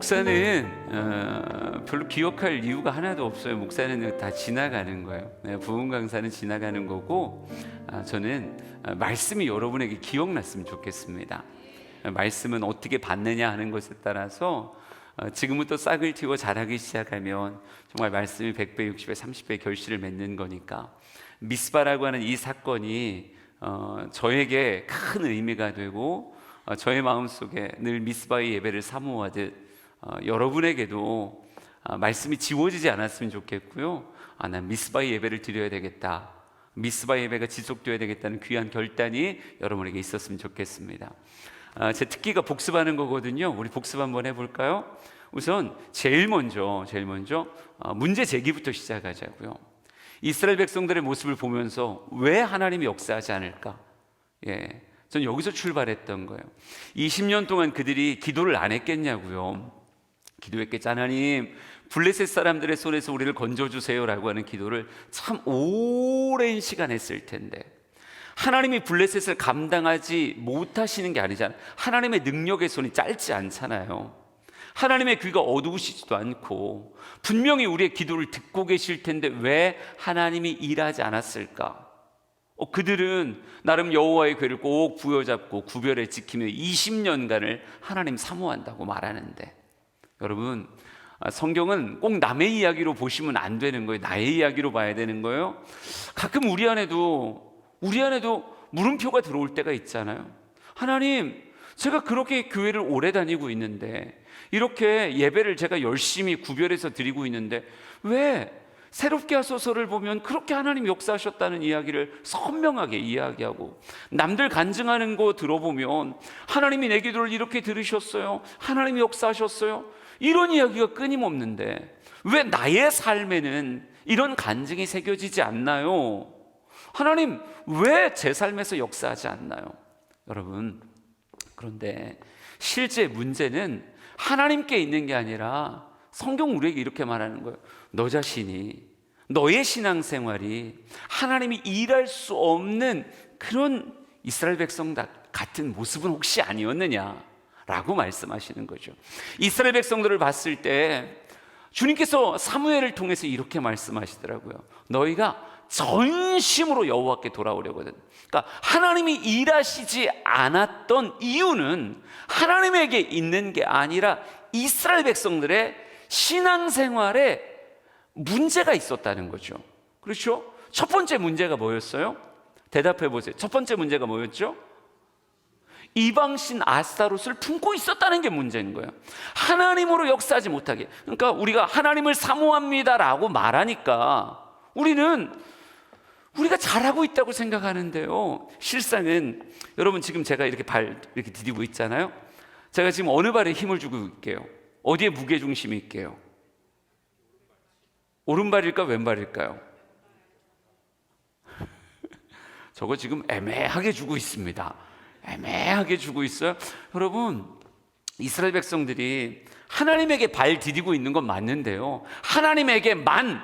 목사는 별로 기억할 이유가 하나도 없어요. 목사는 다 지나가는 거예요. 부흥 강사는 지나가는 거고, 저는 말씀이 여러분에게 기억났으면 좋겠습니다. 말씀은 어떻게 받느냐 하는 것에 따라서 지금부터 싹을 틔워 자라기 시작하면 정말 말씀이 100배, 60배, 30배 결실을 맺는 거니까, 미스바라고 하는 이 사건이 저에게 큰 의미가 되고, 저의 마음속에 늘 미스바의 예배를 사모하듯 여러분에게도 말씀이 지워지지 않았으면 좋겠고요. 난 미스바의 예배를 드려야 되겠다, 미스바의 예배가 지속되어야 되겠다는 귀한 결단이 여러분에게 있었으면 좋겠습니다. 제 특기가 복습하는 거거든요. 우리 복습 한번 해볼까요? 우선 제일 먼저 문제 제기부터 시작하자고요. 이스라엘 백성들의 모습을 보면서 왜 하나님이 역사하지 않을까? 전 여기서 출발했던 거예요. 20년 동안 그들이 기도를 안 했겠냐고요. 기도했겠죠. 하나님, 블레셋 사람들의 손에서 우리를 건져주세요라고 하는 기도를 참 오랜 시간 했을 텐데, 하나님이 블레셋을 감당하지 못하시는 게 아니잖아요. 하나님의 능력의 손이 짧지 않잖아요. 하나님의 귀가 어두우시지도 않고 분명히 우리의 기도를 듣고 계실 텐데 왜 하나님이 일하지 않았을까? 그들은 나름 여호와의 궤를 꼭 부여잡고 구별해 지키며 20년간을 하나님 사모한다고 말하는데, 여러분, 성경은 꼭 남의 이야기로 보시면 안 되는 거예요. 나의 이야기로 봐야 되는 거예요. 가끔 우리 안에도 물음표가 들어올 때가 있잖아요. 하나님, 제가 그렇게 교회를 오래 다니고 있는데, 이렇게 예배를 제가 열심히 구별해서 드리고 있는데 왜 새롭게 하소서를 보면 그렇게 하나님 역사하셨다는 이야기를 선명하게 이야기하고, 남들 간증하는 거 들어보면 하나님이 내 기도를 이렇게 들으셨어요, 하나님이 역사하셨어요, 이런 이야기가 끊임없는데 왜 나의 삶에는 이런 간증이 새겨지지 않나요? 하나님, 왜 제 삶에서 역사하지 않나요? 여러분, 그런데 실제 문제는 하나님께 있는 게 아니라, 성경 우리에게 이렇게 말하는 거예요. 너 자신이, 너의 신앙생활이 하나님이 일할 수 없는 그런 이스라엘 백성 같은 모습은 혹시 아니었느냐라고 말씀하시는 거죠. 이스라엘 백성들을 봤을 때 주님께서 사무엘을 통해서 이렇게 말씀하시더라고요. 너희가 전심으로 여호와께 돌아오려거든. 그러니까 하나님이 일하시지 않았던 이유는 하나님에게 있는 게 아니라 이스라엘 백성들의 신앙생활에 문제가 있었다는 거죠. 그렇죠? 첫 번째 문제가 뭐였어요? 대답해 보세요. 첫 번째 문제가 뭐였죠? 이방신 아스타롯을 품고 있었다는 게 문제인 거예요. 하나님으로 역사하지 못하게. 그러니까 우리가 하나님을 사모합니다라고 말하니까 우리가 잘하고 있다고 생각하는데요, 실상은, 여러분 지금 제가 이렇게 이렇게 디디고 있잖아요. 제가 지금 어느 발에 힘을 주고 있게요? 어디에 무게중심이 있게요? 오른발일까 왼발일까요? 저거 지금 애매하게 주고 있습니다. 애매하게 주고 있어요. 여러분, 이스라엘 백성들이 하나님에게 발 디디고 있는 건 맞는데요, 하나님에게만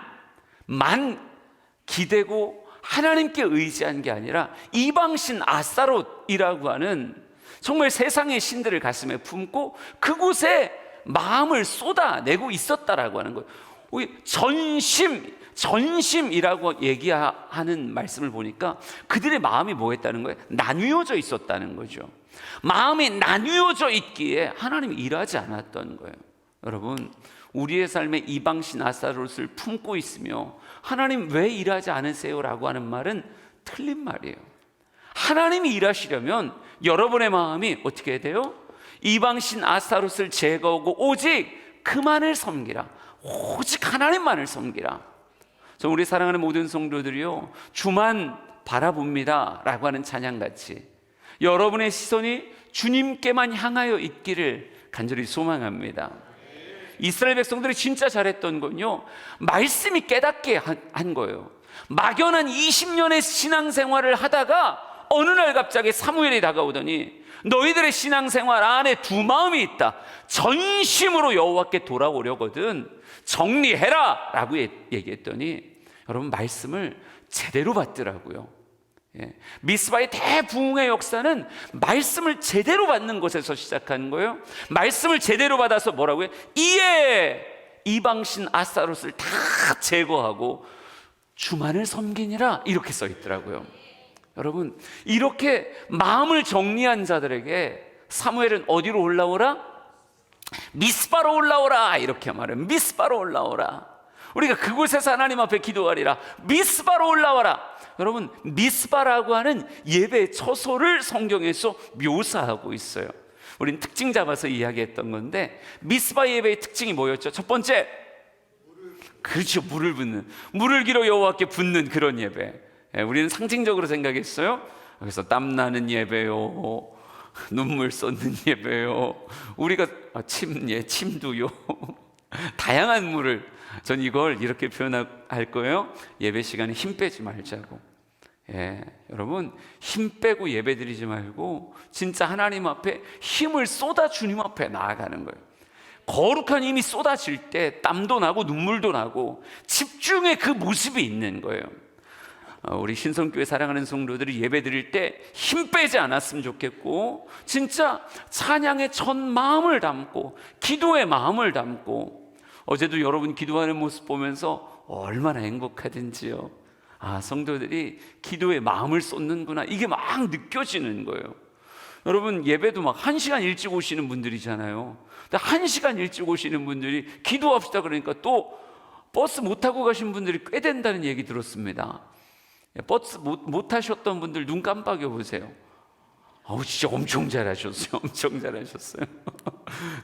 기대고 하나님께 의지한 게 아니라 이방신 아스타롯이라고 하는 정말 세상의 신들을 가슴에 품고 그곳에 마음을 쏟아내고 있었다라고 하는 거예요. 전심이라고 얘기하는 말씀을 보니까 그들의 마음이 뭐였다는 거예요? 나뉘어져 있었다는 거죠. 마음이 나뉘어져 있기에 하나님이 일하지 않았던 거예요. 여러분, 우리의 삶에 이방신 아스타롯을 품고 있으며 하나님 왜 일하지 않으세요? 라고 하는 말은 틀린 말이에요. 하나님이 일하시려면 여러분의 마음이 어떻게 해야 돼요? 이방신 아스타롯을 제거하고 오직 그만을 섬기라, 오직 하나님만을 섬기라. 우리 사랑하는 모든 성도들이요, 주만 바라봅니다 라고 하는 찬양같이 여러분의 시선이 주님께만 향하여 있기를 간절히 소망합니다. 이스라엘 백성들이 진짜 잘했던 건요, 말씀이 깨닫게 한 거예요. 막연한 20년의 신앙생활을 하다가 어느 날 갑자기 사무엘이 다가오더니 너희들의 신앙생활 안에 두 마음이 있다, 전심으로 여호와께 돌아오려거든 정리해라 라고 얘기했더니, 여러분, 말씀을 제대로 받더라고요. 미스바의 대부흥의 역사는 말씀을 제대로 받는 것에서 시작한 거예요. 말씀을 제대로 받아서 뭐라고요? 이에 이방신 아스타롯을 다 제거하고 주만을 섬기니라, 이렇게 써 있더라고요. 여러분, 이렇게 마음을 정리한 자들에게 사무엘은 어디로 올라오라? 미스바로 올라오라, 이렇게 말해요. 미스바로 올라오라. 우리가 그곳에서 하나님 앞에 기도하리라. 미스바로 올라와라. 여러분, 미스바라고 하는 예배의 처소를 성경에서 묘사하고 있어요. 우린 특징 잡아서 이야기했던 건데, 미스바 예배의 특징이 뭐였죠? 첫 번째, 그렇죠, 물을 붓는, 물을 기로 여호와께 붓는 그런 예배. 우리는 상징적으로 생각했어요. 그래서 땀나는 예배요, 눈물 쏟는 예배요, 우리가 침도요. 다양한 물을, 전 이걸 이렇게 표현할 거예요. 예배 시간에 힘 빼지 말자고. 여러분, 힘 빼고 예배 드리지 말고 진짜 하나님 앞에 힘을 쏟아 주님 앞에 나아가는 거예요. 거룩한 힘이 쏟아질 때 땀도 나고 눈물도 나고 집중의 그 모습이 있는 거예요. 우리 신성교회 사랑하는 성도들이 예배 드릴 때 힘 빼지 않았으면 좋겠고, 진짜 찬양의 전 마음을 담고 기도의 마음을 담고, 어제도 여러분 기도하는 모습 보면서 얼마나 행복하든지요. 아, 성도들이 기도에 마음을 쏟는구나, 이게 막 느껴지는 거예요. 여러분, 예배도 막 1시간 일찍 오시는 분들이잖아요. 근데 1시간 일찍 오시는 분들이 기도합시다 그러니까 또 버스 못 타고 가신 분들이 꽤 된다는 얘기 들었습니다. 버스 못 타셨던 분들 눈 깜빡여 보세요. 진짜 엄청 잘하셨어요. 엄청 잘하셨어요.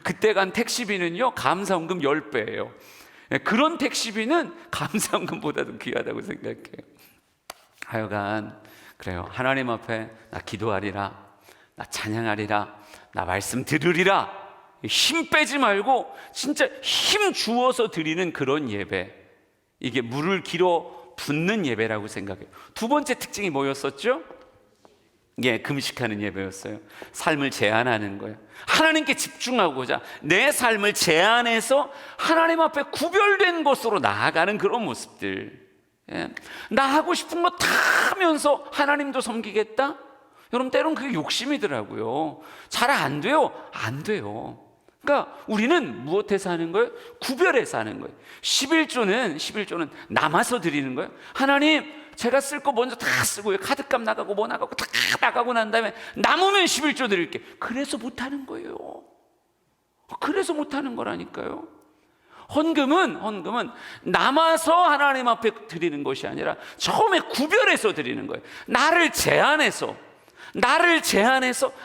그때 간 택시비는요, 감사원금 10배예요. 그런 택시비는 감사원금보다도 귀하다고 생각해요. 하여간 그래요. 하나님 앞에 나 기도하리라, 나 찬양하리라, 나 말씀 들으리라. 힘 빼지 말고 진짜 힘 주어서 드리는 그런 예배, 이게 물을 길어 붓는 예배라고 생각해요. 두 번째 특징이 뭐였었죠? 금식하는 예배였어요. 삶을 제한하는 거예요. 하나님께 집중하고자 내 삶을 제한해서 하나님 앞에 구별된 것으로 나아가는 그런 모습들. 나 하고 싶은 거 다 하면서 하나님도 섬기겠다? 여러분, 때론 그게 욕심이더라고요. 잘 안 돼요. 안 돼요. 그러니까 우리는 무엇해서 하는 거예요? 구별해서 하는 거예요. 11조는 남아서 드리는 거예요. 하나님, 제가 쓸 거 먼저 다 쓰고요. 카드값 나가고 뭐 나가고 다 나가고 난 다음에 남으면 11조 드릴게. 그래서 못하는 거예요. 그래서 못하는 거라니까요. 헌금은 남아서 하나님 앞에 드리는 것이 아니라 처음에 구별해서 드리는 거예요. 나를 제한해서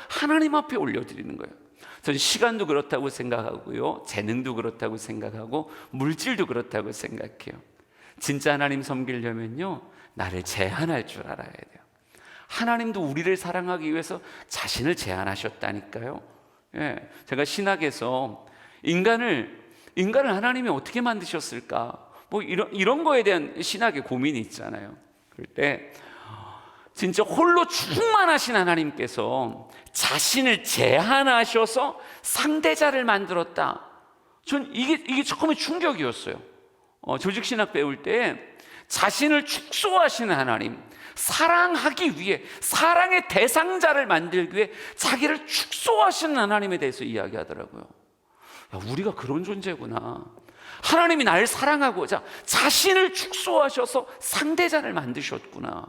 하나님 앞에 올려드리는 거예요. 저는 시간도 그렇다고 생각하고요, 재능도 그렇다고 생각하고 물질도 그렇다고 생각해요. 진짜 하나님 섬기려면요, 나를 제한할 줄 알아야 돼요. 하나님도 우리를 사랑하기 위해서 자신을 제한하셨다니까요. 제가 신학에서 인간을 하나님이 어떻게 만드셨을까, 뭐 이런 거에 대한 신학의 고민이 있잖아요. 그럴 때 진짜 홀로 충만하신 하나님께서 자신을 제한하셔서 상대자를 만들었다. 전 이게 처음에 충격이었어요. 조직신학 배울 때 자신을 축소하시는 하나님, 사랑하기 위해 사랑의 대상자를 만들기 위해 자기를 축소하시는 하나님에 대해서 이야기하더라고요. 우리가 그런 존재구나. 하나님이 나를 사랑하고자 자신을 축소하셔서 상대자를 만드셨구나.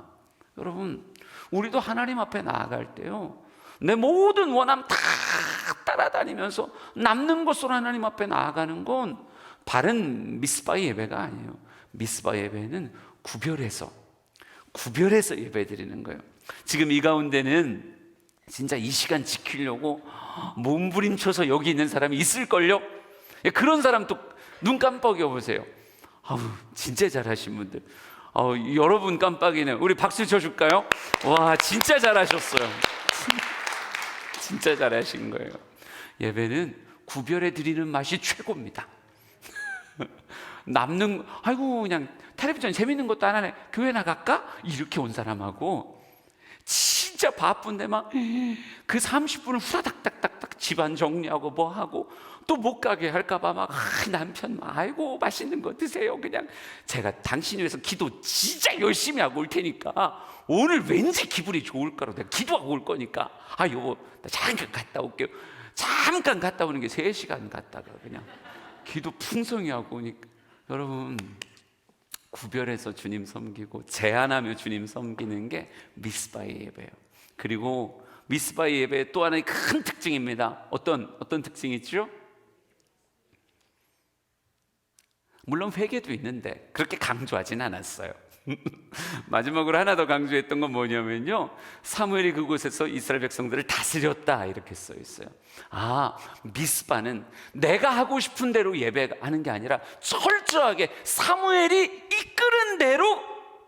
여러분, 우리도 하나님 앞에 나아갈 때요, 내 모든 원함 다 따라다니면서 남는 것으로 하나님 앞에 나아가는 건 바른 미스바 예배가 아니에요. 미스바 예배는 구별해서 예배 드리는 거예요. 지금 이 가운데는 진짜 이 시간 지키려고 몸부림쳐서 여기 있는 사람이 있을걸요? 그런 사람 또 눈 깜빡여 보세요. 진짜 잘하신 분들. 여러분 깜빡이네. 우리 박수 쳐줄까요? 와, 진짜 잘하셨어요. 진짜 잘하신 거예요. 예배는 구별해 드리는 맛이 최고입니다. 남는, 그냥 텔레비전 재밌는 것도 안 하네, 교회 나갈까? 이렇게 온 사람하고 진짜 바쁜데 막 그 30분을 후다닥닥닥닥 집안 정리하고 뭐 하고 또 못 가게 할까봐 막 남편 아이고 맛있는 거 드세요. 그냥 제가 당신 위해서 기도 진짜 열심히 하고 올 테니까 오늘 왠지 기분이 좋을 거라고 내가 기도하고 올 거니까 여보 나 잠깐 갔다 올게요. 잠깐 갔다 오는 게 3시간 갔다가 그냥 기도 풍성히 하고 오니까 여러분 구별해서 주님 섬기고 제한하며 주님 섬기는 게 미스바의 예배예요. 그리고 미스바의 예배의 또 하나의 큰 특징입니다. 어떤 특징이 있죠? 물론 회개도 있는데 그렇게 강조하진 않았어요. 마지막으로 하나 더 강조했던 건 뭐냐면요, 사무엘이 그곳에서 이스라엘 백성들을 다스렸다 이렇게 써 있어요. 미스바는 내가 하고 싶은 대로 예배하는 게 아니라 철저하게 사무엘이 이끄는 대로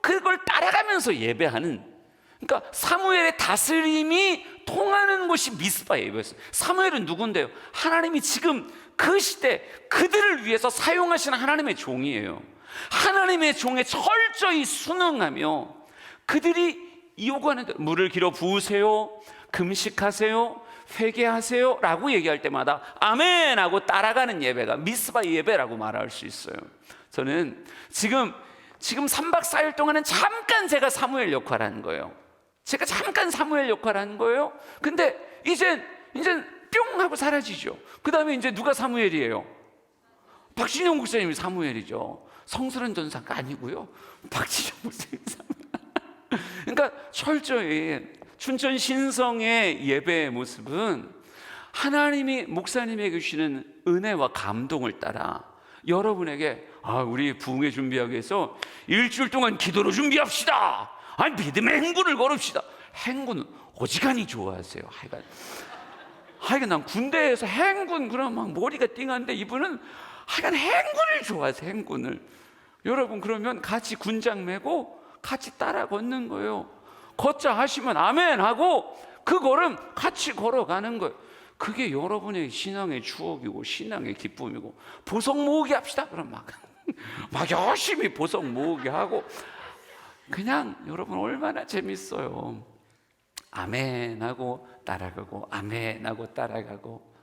그걸 따라가면서 예배하는, 그러니까 사무엘의 다스림이 통하는 것이 미스바의 예배였어요. 사무엘은 누군데요? 하나님이 지금 그 시대 그들을 위해서 사용하시는 하나님의 종이에요. 하나님의 종에 철저히 순응하며 그들이 요구하는 대로 물을 길어 부으세요, 금식하세요, 회개하세요 라고 얘기할 때마다 아멘 하고 따라가는 예배가 미스바의 예배라고 말할 수 있어요. 저는 지금 3박 4일 동안은 잠깐 제가 사무엘 역할을 하는 거예요. 제가 잠깐 사무엘 역할을 하는 거예요. 근데 이제 뿅 하고 사라지죠. 그 다음에 이제 누가 사무엘이에요? 박진영 목사님이 사무엘이죠. 성스러운 전사가 아니고요, 박진영 목사님 사무엘. 그러니까 철저히 춘천 신성의 예배의 모습은 하나님이 목사님에게 주시는 은혜와 감동을 따라 여러분에게 우리 부흥회 준비하기 위해서 일주일 동안 기도로 준비합시다. 믿음의 행군을 걸읍시다. 행군은 어지간히 좋아하세요. 하여간 난 군대에서 행군 그러면 막 머리가 띵한데 이분은 하여간 행군을 좋아하세요. 행군을. 여러분 그러면 같이 군장 메고 같이 따라 걷는 거예요. 걷자 하시면 아멘 하고 그 걸음 같이 걸어가는 거예요. 그게 여러분의 신앙의 추억이고 신앙의 기쁨이고, 보석 모으기 합시다. 그럼 막 열심히 보석 모으기 하고 그냥 여러분 얼마나 재밌어요. 아멘 하고 따라가고 아멘 하고 따라가고.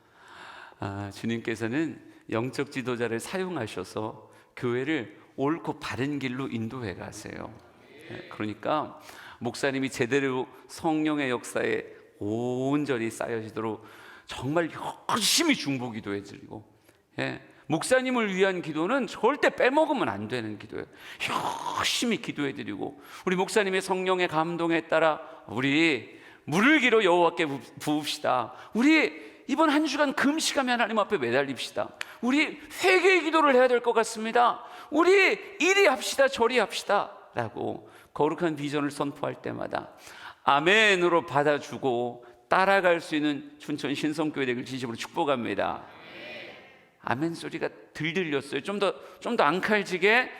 주님께서는 영적 지도자를 사용하셔서 교회를 옳고 바른 길로 인도해 가세요. 그러니까 목사님이 제대로 성령의 역사에 온전히 쌓여지도록 정말 열심히 중보 기도해 드리고, 목사님을 위한 기도는 절대 빼먹으면 안 되는 기도예요. 열심히 기도해 드리고, 우리 목사님의 성령의 감동에 따라 우리 물을 길어 여호와께 부읍시다. 우리 이번 한 주간 금식하며 하나님 앞에 매달립시다. 우리 회개의 기도를 해야 될 것 같습니다. 우리 이리 합시다 저리 합시다 라고 거룩한 비전을 선포할 때마다 아멘으로 받아주고 따라갈 수 있는 춘천 신성교회 되길 진심으로 축복합니다. 아멘 소리가 들 들렸어요. 좀 더 앙칼지게,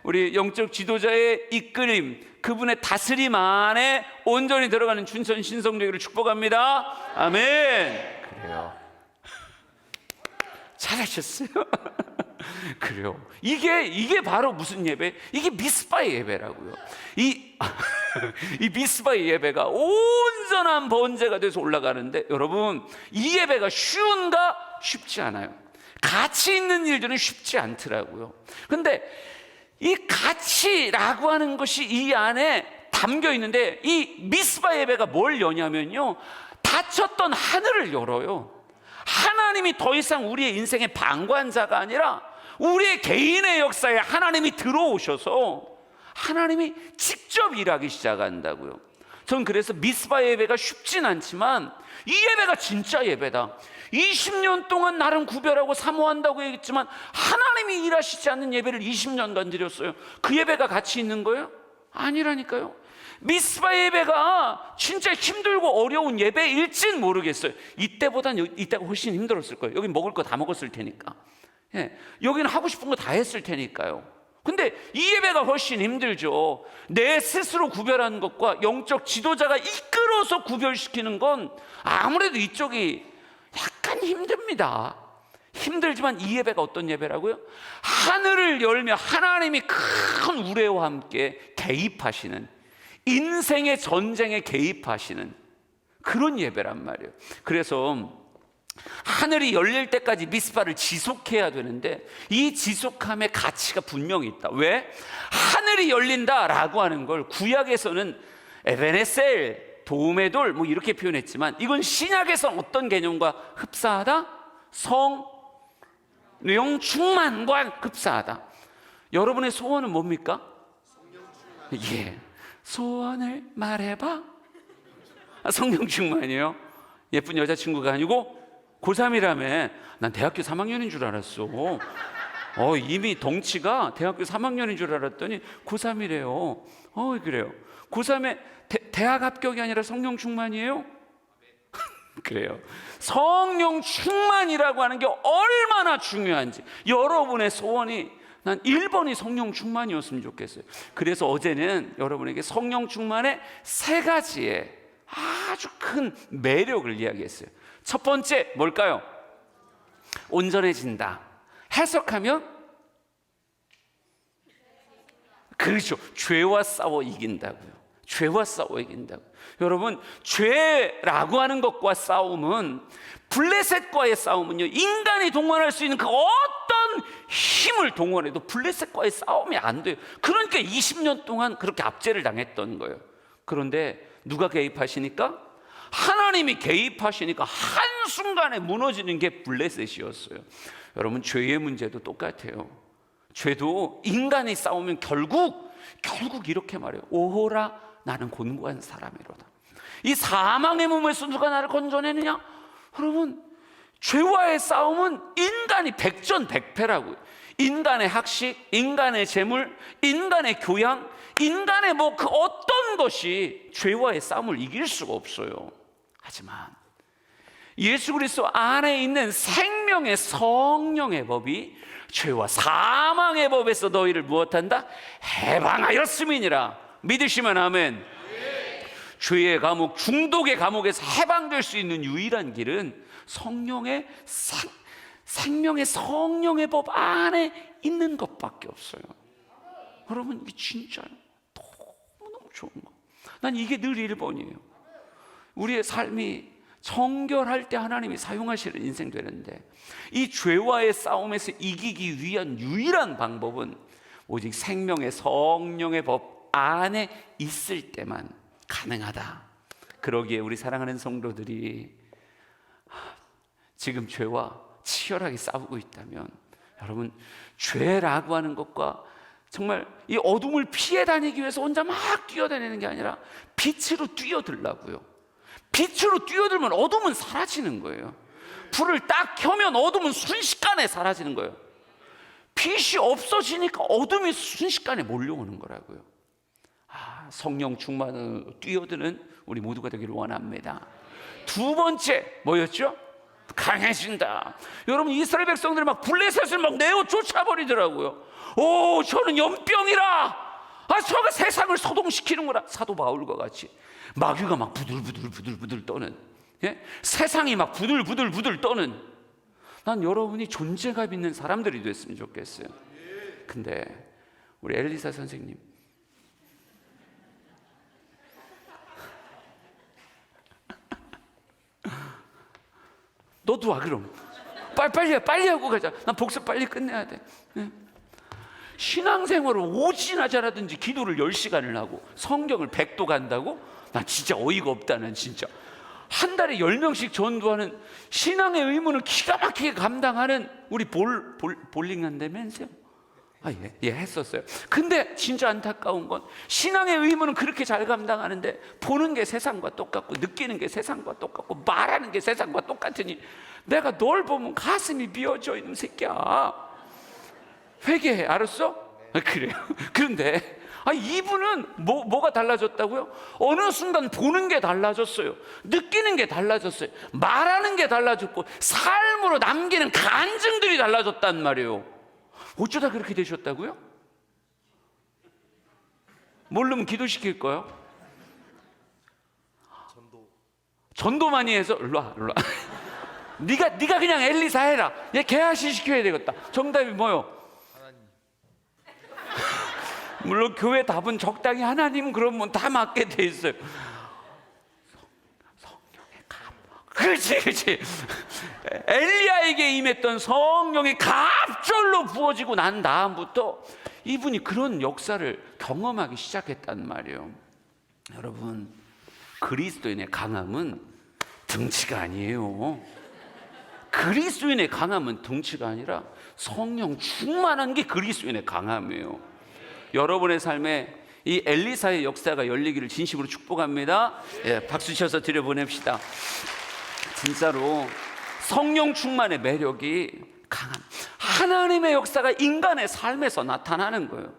우리 영적 지도자의 이끌림, 그분의 다스림 안에 온전히 들어가는 춘천 신성교회를 축복합니다. 아멘. 그래요. 잘하셨어요. 그래요. 이게 바로 무슨 예배? 이게 미스바의 예배라고요. 이 미스바의 예배가 온전한 번제가 돼서 올라가는데, 여러분 이 예배가 쉬운가? 쉽지 않아요. 가치 있는 일들은 쉽지 않더라고요. 근데 이 가치라고 하는 것이 이 안에 담겨 있는데, 이 미스바 예배가 뭘 여냐면요, 닫혔던 하늘을 열어요. 하나님이 더 이상 우리의 인생의 방관자가 아니라 우리의 개인의 역사에 하나님이 들어오셔서 하나님이 직접 일하기 시작한다고요. 전 그래서 미스바 예배가 쉽진 않지만 이 예배가 진짜 예배다. 20년 동안 나름 구별하고 사모한다고 얘기했지만 하나님이 일하시지 않는 예배를 20년간 드렸어요. 그 예배가 가치 있는 거예요? 아니라니까요. 미스바 예배가 진짜 힘들고 어려운 예배일진 모르겠어요. 이때가 훨씬 힘들었을 거예요. 여기 먹을 거 다 먹었을 테니까, 여기는 하고 싶은 거 다 했을 테니까요. 근데 이 예배가 훨씬 힘들죠. 내 스스로 구별하는 것과 영적 지도자가 이끌어서 구별시키는 건 아무래도 이쪽이 약간 힘듭니다. 힘들지만 이 예배가 어떤 예배라고요? 하늘을 열며 하나님이 큰 우레와 함께 개입하시는, 인생의 전쟁에 개입하시는 그런 예배란 말이에요. 그래서 하늘이 열릴 때까지 미스바를 지속해야 되는데 이 지속함의 가치가 분명히 있다. 왜? 하늘이 열린다라고 하는 걸 구약에서는 에베네셀, 도움의 돌 뭐 이렇게 표현했지만 이건 신약에서는 어떤 개념과 흡사하다? 성령 충만과 흡사하다. 여러분의 소원은 뭡니까? 예, 소원을 말해봐. 성령 충만이에요. 예쁜 여자친구가 아니고 고3이라며. 난 대학교 3학년인 줄 알았어. 이미 덩치가 대학교 3학년인 줄 알았더니 고3이래요. 그래요. 고3에 대학 합격이 아니라 성령 충만이에요? 그래요. 성령 충만이라고 하는 게 얼마나 중요한지. 여러분의 소원이 난 1번이 성령 충만이었으면 좋겠어요. 그래서 어제는 여러분에게 성령 충만의 3가지의 아주 큰 매력을 이야기했어요. 첫 번째 뭘까요? 온전해진다. 해석하면 그렇죠. 죄와 싸워 이긴다고요. 죄와 싸워 이긴다고. 여러분, 죄라고 하는 것과 싸움은, 블레셋과의 싸움은요, 인간이 동원할 수 있는 그 어떤 힘을 동원해도 블레셋과의 싸움이 안 돼요. 그러니까 20년 동안 그렇게 압제를 당했던 거예요. 그런데 누가 개입하시니까? 하나님이 개입하시니까 한순간에 무너지는 게 블레셋이었어요. 여러분, 죄의 문제도 똑같아요. 죄도 인간이 싸우면 결국 이렇게 말해요. 오호라 나는 곤고한 사람이로다. 이 사망의 몸에서 누가 나를 건져내느냐? 여러분, 죄와의 싸움은 인간이 백전백패라고요. 인간의 학식, 인간의 재물, 인간의 교양, 인간의 그 어떤 것이 죄와의 싸움을 이길 수가 없어요. 하지만 예수 그리스도 안에 있는 생명의 성령의 법이 죄와 사망의 법에서 너희를 무엇한다? 해방하였음이니라. 믿으시면 아멘. 죄의 감옥, 중독의 감옥에서 해방될 수 있는 유일한 길은 성령의 생명의 성령의 법 안에 있는 것밖에 없어요. 여러분, 이게 진짜요. 너무너무 좋은 거. 난 이게 늘 1번이에요. 우리의 삶이 정결할 때 하나님이 사용하시는 인생 되는데, 이 죄와의 싸움에서 이기기 위한 유일한 방법은 오직 생명의 성령의 법 안에 있을 때만 가능하다. 그러기에 우리 사랑하는 성도들이 지금 죄와 치열하게 싸우고 있다면, 여러분, 죄라고 하는 것과 정말 이 어둠을 피해 다니기 위해서 혼자 막 뛰어다니는 게 아니라 빛으로 뛰어들라고요. 빛으로 뛰어들면 어둠은 사라지는 거예요. 불을 딱 켜면 어둠은 순식간에 사라지는 거예요. 빛이 없어지니까 어둠이 순식간에 몰려오는 거라고요. 성령 충만으로 뛰어드는 우리 모두가 되기를 원합니다. 2번째 뭐였죠? 강해진다. 여러분, 이스라엘 백성들이 막 블레셋을 막 내어 쫓아버리더라고요. 저는 연병이라. 저가 세상을 소동시키는구나. 사도 바울과 같이 마귀가 막 부들부들 떠는, 세상이 막 부들부들 떠는, 난 여러분이 존재감 있는 사람들이 됐으면 좋겠어요. 근데 우리 엘리사 선생님, 너도 와. 그럼 빨리 하고 가자. 난 복습 빨리 끝내야 돼. 신앙생활을 오지나 잘하든지 기도를 10시간을 하고 성경을 100도 간다고? 나 진짜 어이가 없다. 난 진짜 한 달에 10명씩 전도하는 신앙의 의무는 기가 막히게 감당하는 우리 볼링 한다면서요? 예, 했었어요. 근데 진짜 안타까운 건 신앙의 의무는 그렇게 잘 감당하는데 보는 게 세상과 똑같고 느끼는 게 세상과 똑같고 말하는 게 세상과 똑같으니 내가 널 보면 가슴이 미어져. 이놈 새끼야, 회개해. 알았어? 그래요. 그런데 이분은 뭐가 달라졌다고요? 어느 순간 보는 게 달라졌어요. 느끼는 게 달라졌어요. 말하는 게 달라졌고 삶으로 남기는 간증들이 달라졌단 말이에요. 어쩌다 그렇게 되셨다고요? 모르면 기도시킬 거예요. 전도 많이 해서. 일로 와. 네가 그냥 엘리사 해라. 얘 개화시 시켜야 되겠다. 정답이 뭐요? 물론 교회 답은 적당히 하나님 그러면 다 맞게 돼 있어요. 성령의 감옥. 그치. 엘리야에게 임했던 성령이 갑절로 부어지고 난 다음부터 이분이 그런 역사를 경험하기 시작했단 말이에요. 여러분, 그리스도인의 강함은 등치가 아니에요. 그리스도인의 강함은 등치가 아니라 성령 충만한 게 그리스도인의 강함이에요. 여러분의 삶에 이 엘리사의 역사가 열리기를 진심으로 축복합니다. 예, 박수 쳐서 드려보냅시다. 진짜로 성령 충만의 매력이 강한 하나님의 역사가 인간의 삶에서 나타나는 거예요.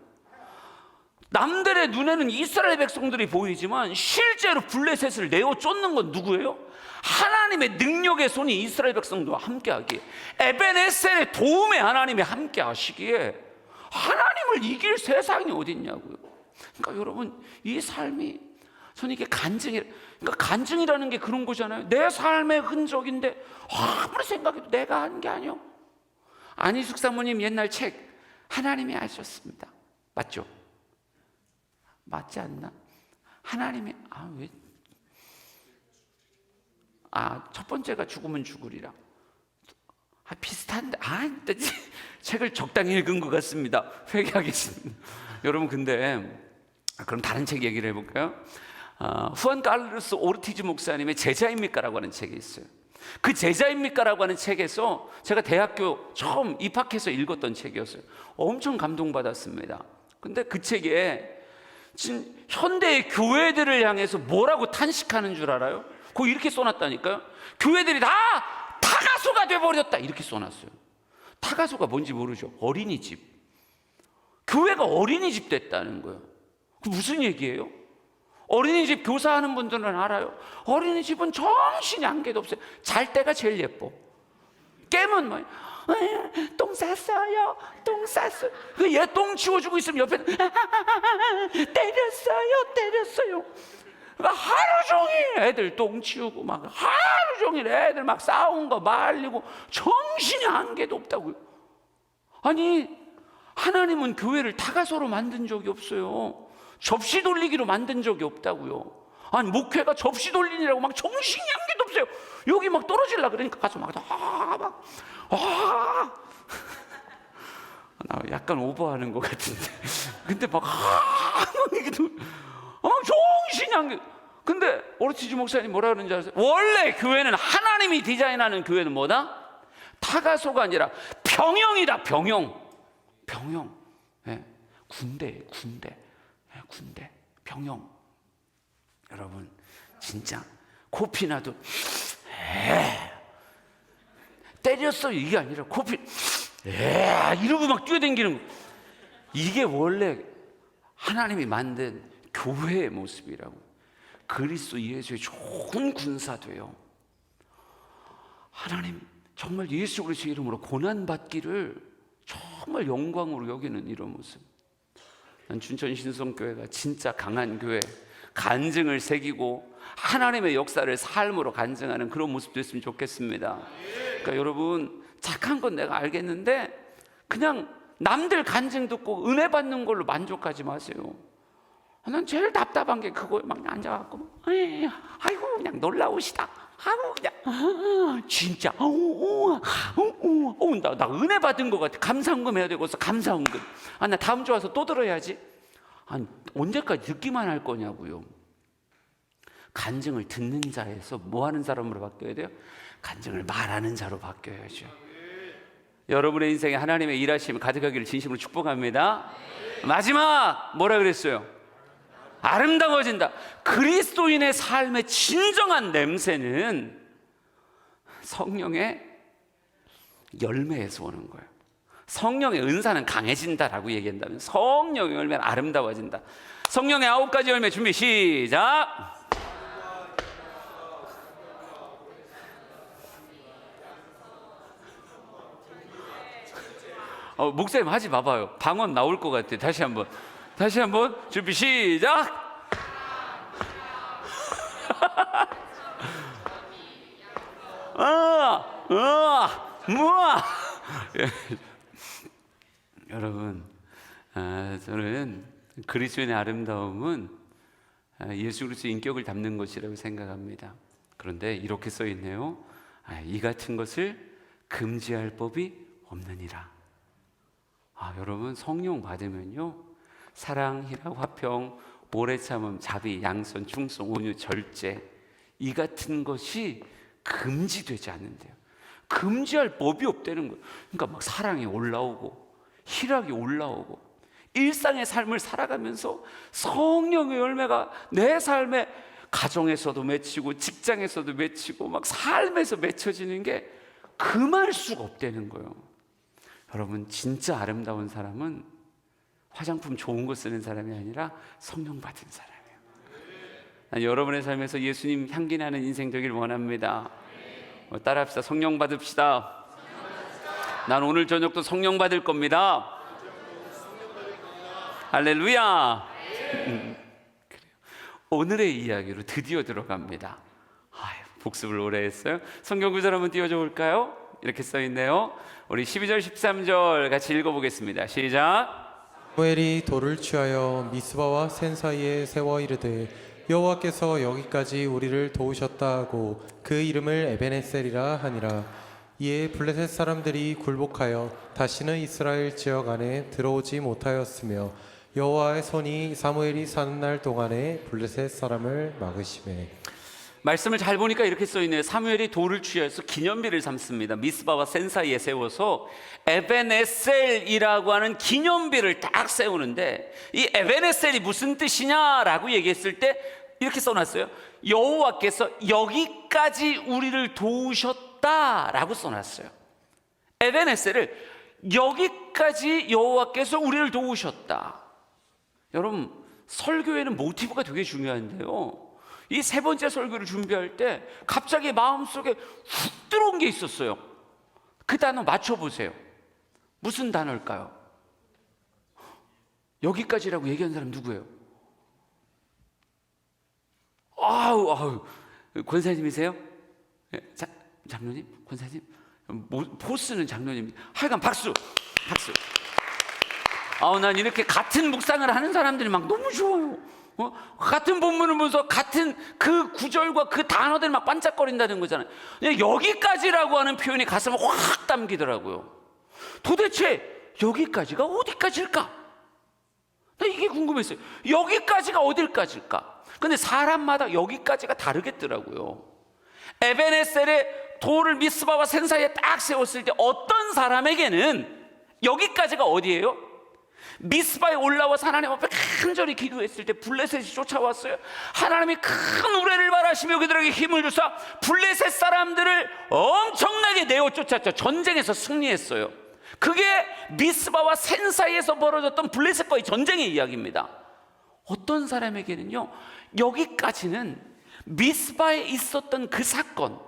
남들의 눈에는 이스라엘 백성들이 보이지만 실제로 블레셋을 내어 쫓는 건 누구예요? 하나님의 능력의 손이 이스라엘 백성들과 함께하기에, 에벤에셀의 도움에 하나님이 함께 하시기에 하나님을 이길 세상이 어딨냐고요. 그러니까 여러분, 이 삶이 저는 이게 그러니까 간증이라는 게 그런 거잖아요. 내 삶의 흔적인데 아무리 생각해도 내가 한 게 아니요. 안희숙 사모님 옛날 책 하나님이 하셨습니다. 맞죠? 맞지 않나? 하나님이 첫 번째가 죽으면 죽으리라. 비슷한데 책을 적당히 읽은 것 같습니다. 회개하겠습니다. 여러분, 근데 그럼 다른 책 얘기를 해볼까요? 후안 카를로스 오르티즈 목사님의 제자입니까? 라고 하는 책이 있어요. 그 제자입니까? 라고 하는 책에서 제가 대학교 처음 입학해서 읽었던 책이었어요. 엄청 감동받았습니다. 근데 그 책에 현대의 교회들을 향해서 뭐라고 탄식하는 줄 알아요? 그거 이렇게 써놨다니까요. 교회들이 다 타가소가 돼버렸다, 이렇게 써놨어요. 타가소가 뭔지 모르죠? 어린이집. 교회가 어린이집 됐다는 거예요. 그 무슨 얘기예요? 어린이집 교사하는 분들은 알아요. 어린이집은 정신이 한 개도 없어요. 잘 때가 제일 예뻐. 깨면 뭐 똥 쌌어요, 똥 쌌어요. 얘 똥 치워주고 있으면 옆에 때렸어요. 하루 종일 애들 똥 치우고 막 하루 종일 애들 막 싸운 거 말리고 정신이 한 개도 없다고요. 아니, 하나님은 교회를 타가소로 만든 적이 없어요. 접시 돌리기로 만든 적이 없다고요. 아니, 목회가 접시 돌리느라고 막 정신이 한 개도 없어요. 여기 막 떨어질라 그러니까 가서 나 약간 오버하는 것 같은데. 근데 막 정신이 한 개. 근데 오르티즈 목사님 뭐라 그러는지 아세요? 원래 교회는, 하나님이 디자인하는 교회는 뭐다? 타가소가 아니라 병영이다. 병영. 예, 군대. 병영. 여러분, 진짜 코피나도 때렸어요 이게 아니라 코피 이러고 막 뛰어다니는 거. 이게 원래 하나님이 만든 교회의 모습이라고. 그리스도 예수의 좋은 군사도요. 하나님 정말 예수 그리스도의 이름으로 고난받기를 정말 영광으로 여기는 이런 모습. 난 춘천 신성교회가 진짜 강한 교회, 간증을 새기고 하나님의 역사를 삶으로 간증하는 그런 모습 됐으면 좋겠습니다. 그러니까 여러분, 착한 건 내가 알겠는데 그냥 남들 간증 듣고 은혜 받는 걸로 만족하지 마세요. 난 제일 답답한 게 그거에 막 앉아갖고 아이고 그냥 놀라우시다 하고 그냥 진짜 나 은혜 받은 것 같아. 감사헌금 해야 되고서 감사헌금. 나 다음 주 와서 또 들어야지. 언제까지 듣기만 할 거냐고요. 간증을 듣는 자에서 뭐 하는 사람으로 바뀌어야 돼요? 간증을 말하는 자로 바뀌어야죠. 여러분의 인생에 하나님의 일하심을 가득하기를 진심으로 축복합니다. 마지막 뭐라 그랬어요? 아름다워진다. 그리스도인의 삶의 진정한 냄새는 성령의 열매에서 오는 거예요. 성령의 은사는 강해진다라고 얘기한다면 성령의 열매는 아름다워진다. 성령의 9가지 열매 준비 시작. 목사님 하지 마봐요. 방언 나올 것 같아. 다시 한번 준비 시작. 여러분, 저는 그리스도인의 아름다움은 예수 그리스도의 인격을 담는 것이라고 생각합니다. 그런데 이렇게 써 있네요. 이 같은 것을 금지할 법이 없느니라. 여러분, 성령 받으면요, 사랑, 희락, 화평, 오래 참음, 자비, 양선, 충성, 온유, 절제, 이 같은 것이 금지되지 않는데요. 금지할 법이 없다는 거예요. 그러니까 막 사랑이 올라오고 희락이 올라오고 일상의 삶을 살아가면서 성령의 열매가 내 삶에, 가정에서도 맺히고 직장에서도 맺히고 막 삶에서 맺혀지는 게 금할 수가 없다는 거예요. 여러분, 진짜 아름다운 사람은 화장품 좋은 거 쓰는 사람이 아니라 성령 받은 사람이에요. 난 여러분의 삶에서 예수님 향기 나는 인생 되길 원합니다. 따라합시다. 성령 받읍시다. 난 오늘 저녁도 성령 받을 겁니다. 할렐루야. 그래요. 오늘의 이야기로 드디어 들어갑니다. 복습을 오래 했어요. 성경 구절 한번 띄워줘 볼까요? 이렇게 써 있네요. 우리 12절 13절 같이 읽어보겠습니다. 시작. 사무엘이 돌을 취하여 미스바와 센 사이에 세워 이르되 여호와께서 여기까지 우리를 도우셨다 하고 그 이름을 에베네셀이라 하니라. 이에 블레셋 사람들이 굴복하여 다시는 이스라엘 지역 안에 들어오지 못하였으며 여호와의 손이 사무엘이 사는 날 동안에 블레셋 사람을 막으시매. 말씀을 잘 보니까 이렇게 써 있네요. 사무엘이 돌을 취해서 기념비를 삼습니다. 미스바와 센 사이에 세워서 에베네셀이라고 하는 기념비를 딱 세우는데, 이 에베네셀이 무슨 뜻이냐라고 얘기했을 때 이렇게 써놨어요. 여호와께서 여기까지 우리를 도우셨다라고 써놨어요. 에베네셀을 여기까지 여호와께서 우리를 도우셨다. 여러분, 설교에는 모티브가 되게 중요한데요, 이 세 번째 설교를 준비할 때 갑자기 마음속에 훅 들어온 게 있었어요. 그 단어 맞춰보세요. 무슨 단어일까요? 여기까지라고 얘기한 사람 누구예요? 아우, 권사님이세요? 장로님? 권사님? 포스는 장로님입니다. 하여간 박수. 난 이렇게 같은 묵상을 하는 사람들이 막 너무 좋아요. 같은 본문을 보면서 같은 그 구절과 그 단어들이 막 반짝거린다는 거잖아요. 여기까지라고 하는 표현이 가슴에 확 담기더라고요. 도대체 여기까지가 어디까지일까? 나 이게 궁금했어요. 여기까지가 어딜까지일까? 근데 사람마다 여기까지가 다르겠더라고요. 에베네셀의 돌을 미스바와 센 사이에 딱 세웠을 때 어떤 사람에게는 여기까지가 어디예요? 미스바에 올라와서 하나님 앞에 간절히 기도했을 때 블레셋이 쫓아왔어요. 하나님이 큰 우레를 발하시며 그들에게 힘을 주사 블레셋 사람들을 엄청나게 내어 쫓았죠. 전쟁에서 승리했어요. 그게 미스바와 센 사이에서 벌어졌던 블레셋과의 전쟁의 이야기입니다. 어떤 사람에게는요, 여기까지는 미스바에 있었던 그 사건,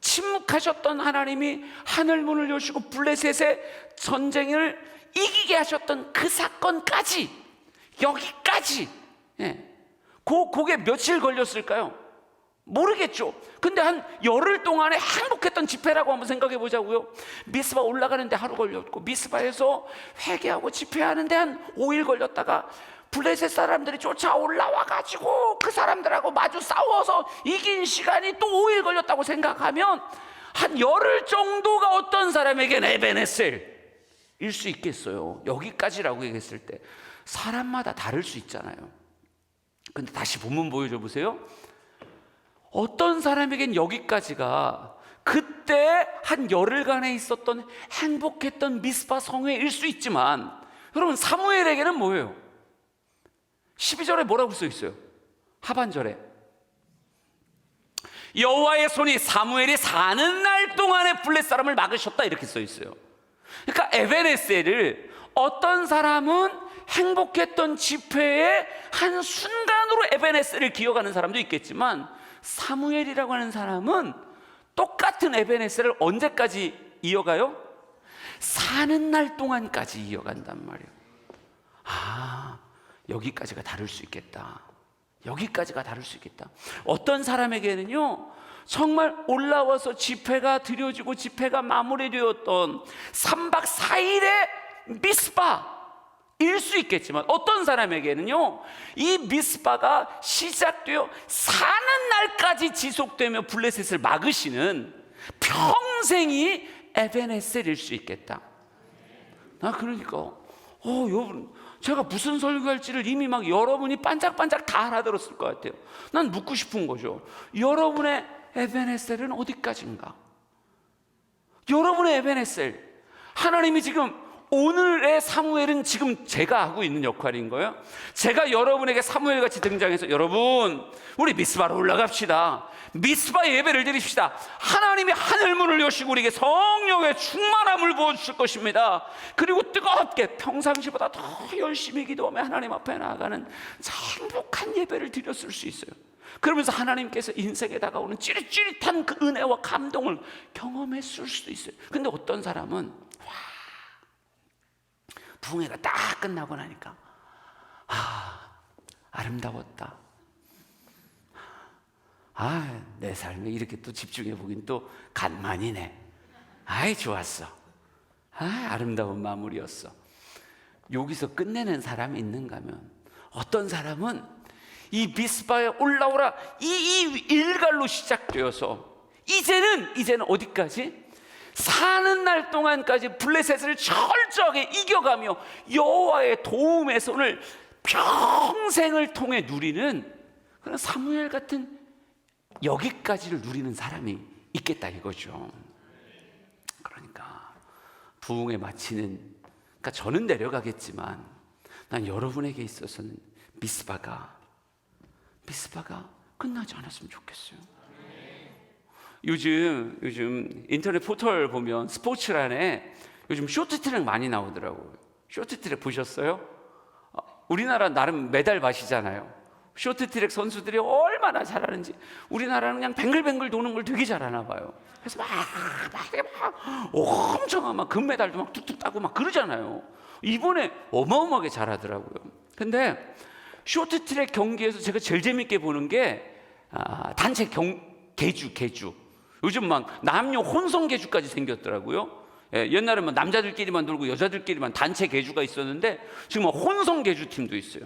침묵하셨던 하나님이 하늘문을 여시고 블레셋의 전쟁을 이기게 하셨던 그 사건까지, 여기까지, 그게 며칠 걸렸을까요? 모르겠죠. 근데 한 열흘 동안에 행복했던 집회라고 한번 생각해 보자고요. 미스바 올라가는데 하루 걸렸고, 미스바에서 회개하고 집회하는데 한 5일 걸렸다가 블레셋 사람들이 쫓아 올라와가지고 그 사람들하고 마주 싸워서 이긴 시간이 또 5일 걸렸다고 생각하면 한 열흘 정도가 어떤 사람에게는 에베네셀일 수 있겠어요. 여기까지라고 얘기했을 때 사람마다 다를 수 있잖아요. 근데 다시 본문 보여줘 보세요. 어떤 사람에겐 여기까지가 그때 한 열흘간에 있었던 행복했던 미스바 성회일 수 있지만, 여러분, 사무엘에게는 뭐예요? 12절에 뭐라고 써 있어요? 하반절에 여호와의 손이 사무엘이 사는 날 동안에 블레셋 사람을 막으셨다, 이렇게 써 있어요. 그러니까 에베네셀을 어떤 사람은 행복했던 집회의 한 순간으로 에베네셀을 기억하는 사람도 있겠지만, 사무엘이라고 하는 사람은 똑같은 에베네셀을 언제까지 이어가요? 사는 날 동안까지 이어간단 말이에요. 여기까지가 다를 수 있겠다. 여기까지가 다를 수 있겠다. 어떤 사람에게는요, 정말 올라와서 집회가 드려지고 집회가 마무리되었던 3박 4일의 미스바일 수 있겠지만, 어떤 사람에게는요, 이 미스바가 시작되어 사는 끝까지 지속되며 블레셋을 막으시는 평생이 에벤에셀일 수 있겠다. 그러니까 여러분, 제가 무슨 설교할지를 이미 막 여러분이 반짝반짝 다 알아들었을 것 같아요. 난 묻고 싶은 거죠. 여러분의 에벤에셀은 어디까지인가? 여러분의 에벤에셀, 하나님이 지금 오늘의 사무엘은 지금 제가 하고 있는 역할인 거예요. 제가 여러분에게 사무엘같이 등장해서 여러분, 우리 미스바로 올라갑시다. 미스바 예배를 드립시다. 하나님이 하늘문을 여시고 우리에게 성령의 충만함을 부어주실 것입니다. 그리고 뜨겁게 평상시보다 더 열심히 기도하며 하나님 앞에 나아가는 행복한 예배를 드렸을 수 있어요. 그러면서 하나님께서 인생에 다가오는 찌릿찌릿한 그 은혜와 감동을 경험했을 수도 있어요. 근데 어떤 사람은 부흥회가 딱 끝나고 나니까 아름다웠다. 내 삶에 이렇게 또 집중해 보긴 또 간만이네. 좋았어. 아름다운 마무리였어. 여기서 끝내는 사람이 있는가 하면, 어떤 사람은 이 미스바에 올라오라 이 일갈로 시작되어서 이제는 어디까지? 사는 날 동안까지 블레셋을 철저하게 이겨가며 여호와의 도움의 손을 평생을 통해 누리는 그런 사무엘 같은 여기까지를 누리는 사람이 있겠다 이거죠. 그러니까 부흥에 마치는, 그러니까 저는 내려가겠지만 난 여러분에게 있어서는 미스바가 끝나지 않았으면 좋겠어요. 요즘 인터넷 포털 보면 스포츠란에 요즘 쇼트트랙 많이 나오더라고요. 쇼트트랙 보셨어요? 우리나라 나름 메달 맛이잖아요. 쇼트트랙 선수들이 얼마나 잘하는지. 우리나라는 그냥 뱅글뱅글 도는 걸 되게 잘하나 봐요. 그래서 막 엄청 막 금메달도 막 툭툭 따고 막 그러잖아요. 이번에 어마어마하게 잘하더라고요. 근데 쇼트트랙 경기에서 제가 제일 재밌게 보는 게 단체 계주. 요즘 막 남녀 혼성 계주까지 생겼더라고요. 옛날에 뭐 남자들끼리만 놀고 여자들끼리만 단체 계주가 있었는데 지금 혼성 계주 팀도 있어요.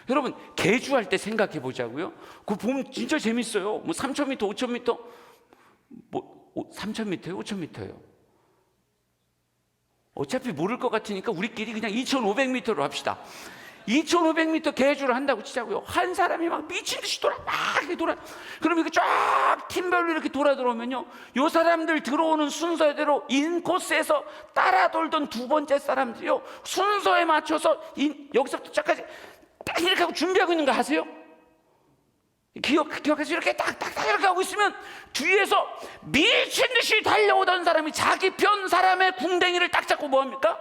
여러분, 계주할 때 생각해 보자고요. 그거 보면 진짜 재밌어요. 뭐 3,000m, 5,000m, 뭐 3,000m예요, 5,000m예요. 어차피 모를 것 같으니까 우리끼리 그냥 2,500m로 합시다. 2,500m 계주를 한다고 치자고요. 한 사람이 막 미친 듯이 막 이렇게 돌아. 그럼 이렇게 쫙 팀별로 이렇게 돌아 들어오면요, 요 사람들 들어오는 순서대로 인코스에서 따라 돌던 두 번째 사람들이요, 순서에 맞춰서 여기서부터 저까지 딱 이렇게 하고 준비하고 있는 거 아세요? 기억해서 이렇게 딱딱딱 이렇게 하고 있으면 뒤에서 미친 듯이 달려오던 사람이 자기 편 사람의 궁뎅이를 딱 잡고 뭐합니까?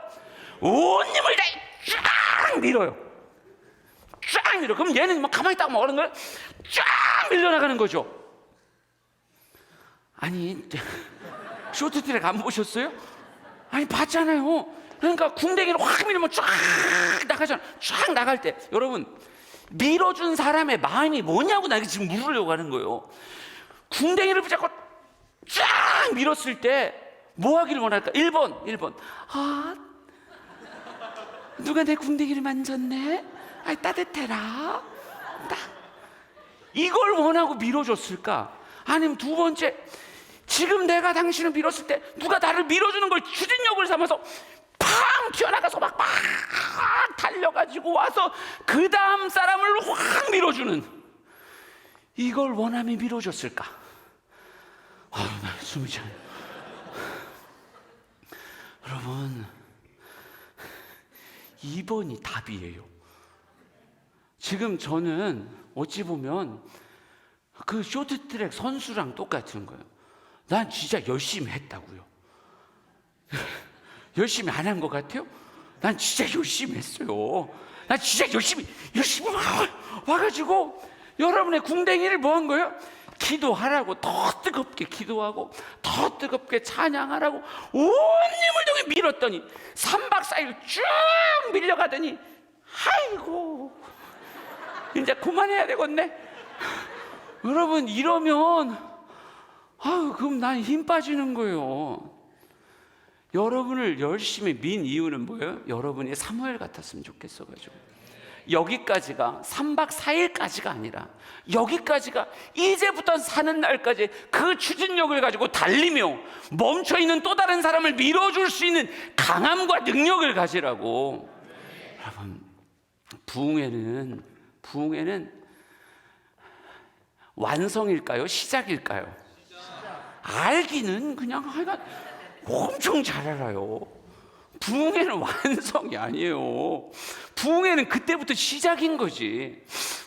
온 힘을 쫙 밀어요. 쫙 밀어. 그럼 얘는 막 가만히 딱 먹는 거야. 쫙 밀려나가는 거죠. 아니, 쇼트트랙 안 보셨어요? 아니, 봤잖아요. 그러니까 궁뎅이를 확 밀면 쫙 나가잖아. 쫙 나갈 때 여러분, 밀어준 사람의 마음이 뭐냐고 나에게 지금 물으려고 하는 거예요. 궁뎅이를 붙잡고 쫙 밀었을 때 뭐 하기를 원할까? 1번 누가 내 궁뎅이를 만졌네? 따뜻해라. 이걸 원하고 밀어줬을까? 아니면 두 번째, 지금 내가 당신을 밀었을 때 누가 나를 밀어주는 걸 추진력을 삼아서 팡 튀어나가서 막 달려가지고 와서 그 다음 사람을 확 밀어주는, 이걸 원하며 밀어줬을까? 나 숨이 차요. 여러분, 2번이 답이에요. 지금 저는 어찌 보면 그 쇼트트랙 선수랑 똑같은 거예요. 난 진짜 열심히 했다고요. 열심히 안 한 것 같아요? 난 진짜 열심히 했어요. 난 진짜 열심히 와가지고 여러분의 궁뎅이를 뭐 한 거예요? 기도하라고, 더 뜨겁게 기도하고 더 뜨겁게 찬양하라고 온 힘을 통해 밀었더니 3박 4일 쭉 밀려가더니 아이고 이제 그만해야 되겠네. 여러분, 이러면 그럼 난 힘 빠지는 거예요. 여러분을 열심히 민 이유는 뭐예요? 여러분이 사무엘 같았으면 좋겠어가지고. 여기까지가 3박 4일까지가 아니라 여기까지가 이제부터 사는 날까지 그 추진력을 가지고 달리며 멈춰있는 또 다른 사람을 밀어줄 수 있는 강함과 능력을 가지라고. 여러분, 부흥회는 완성일까요? 시작일까요? 알기는 그냥 하여간 엄청 잘 알아요. 부흥회는 완성이 아니에요. 부흥회는 그때부터 시작인 거지.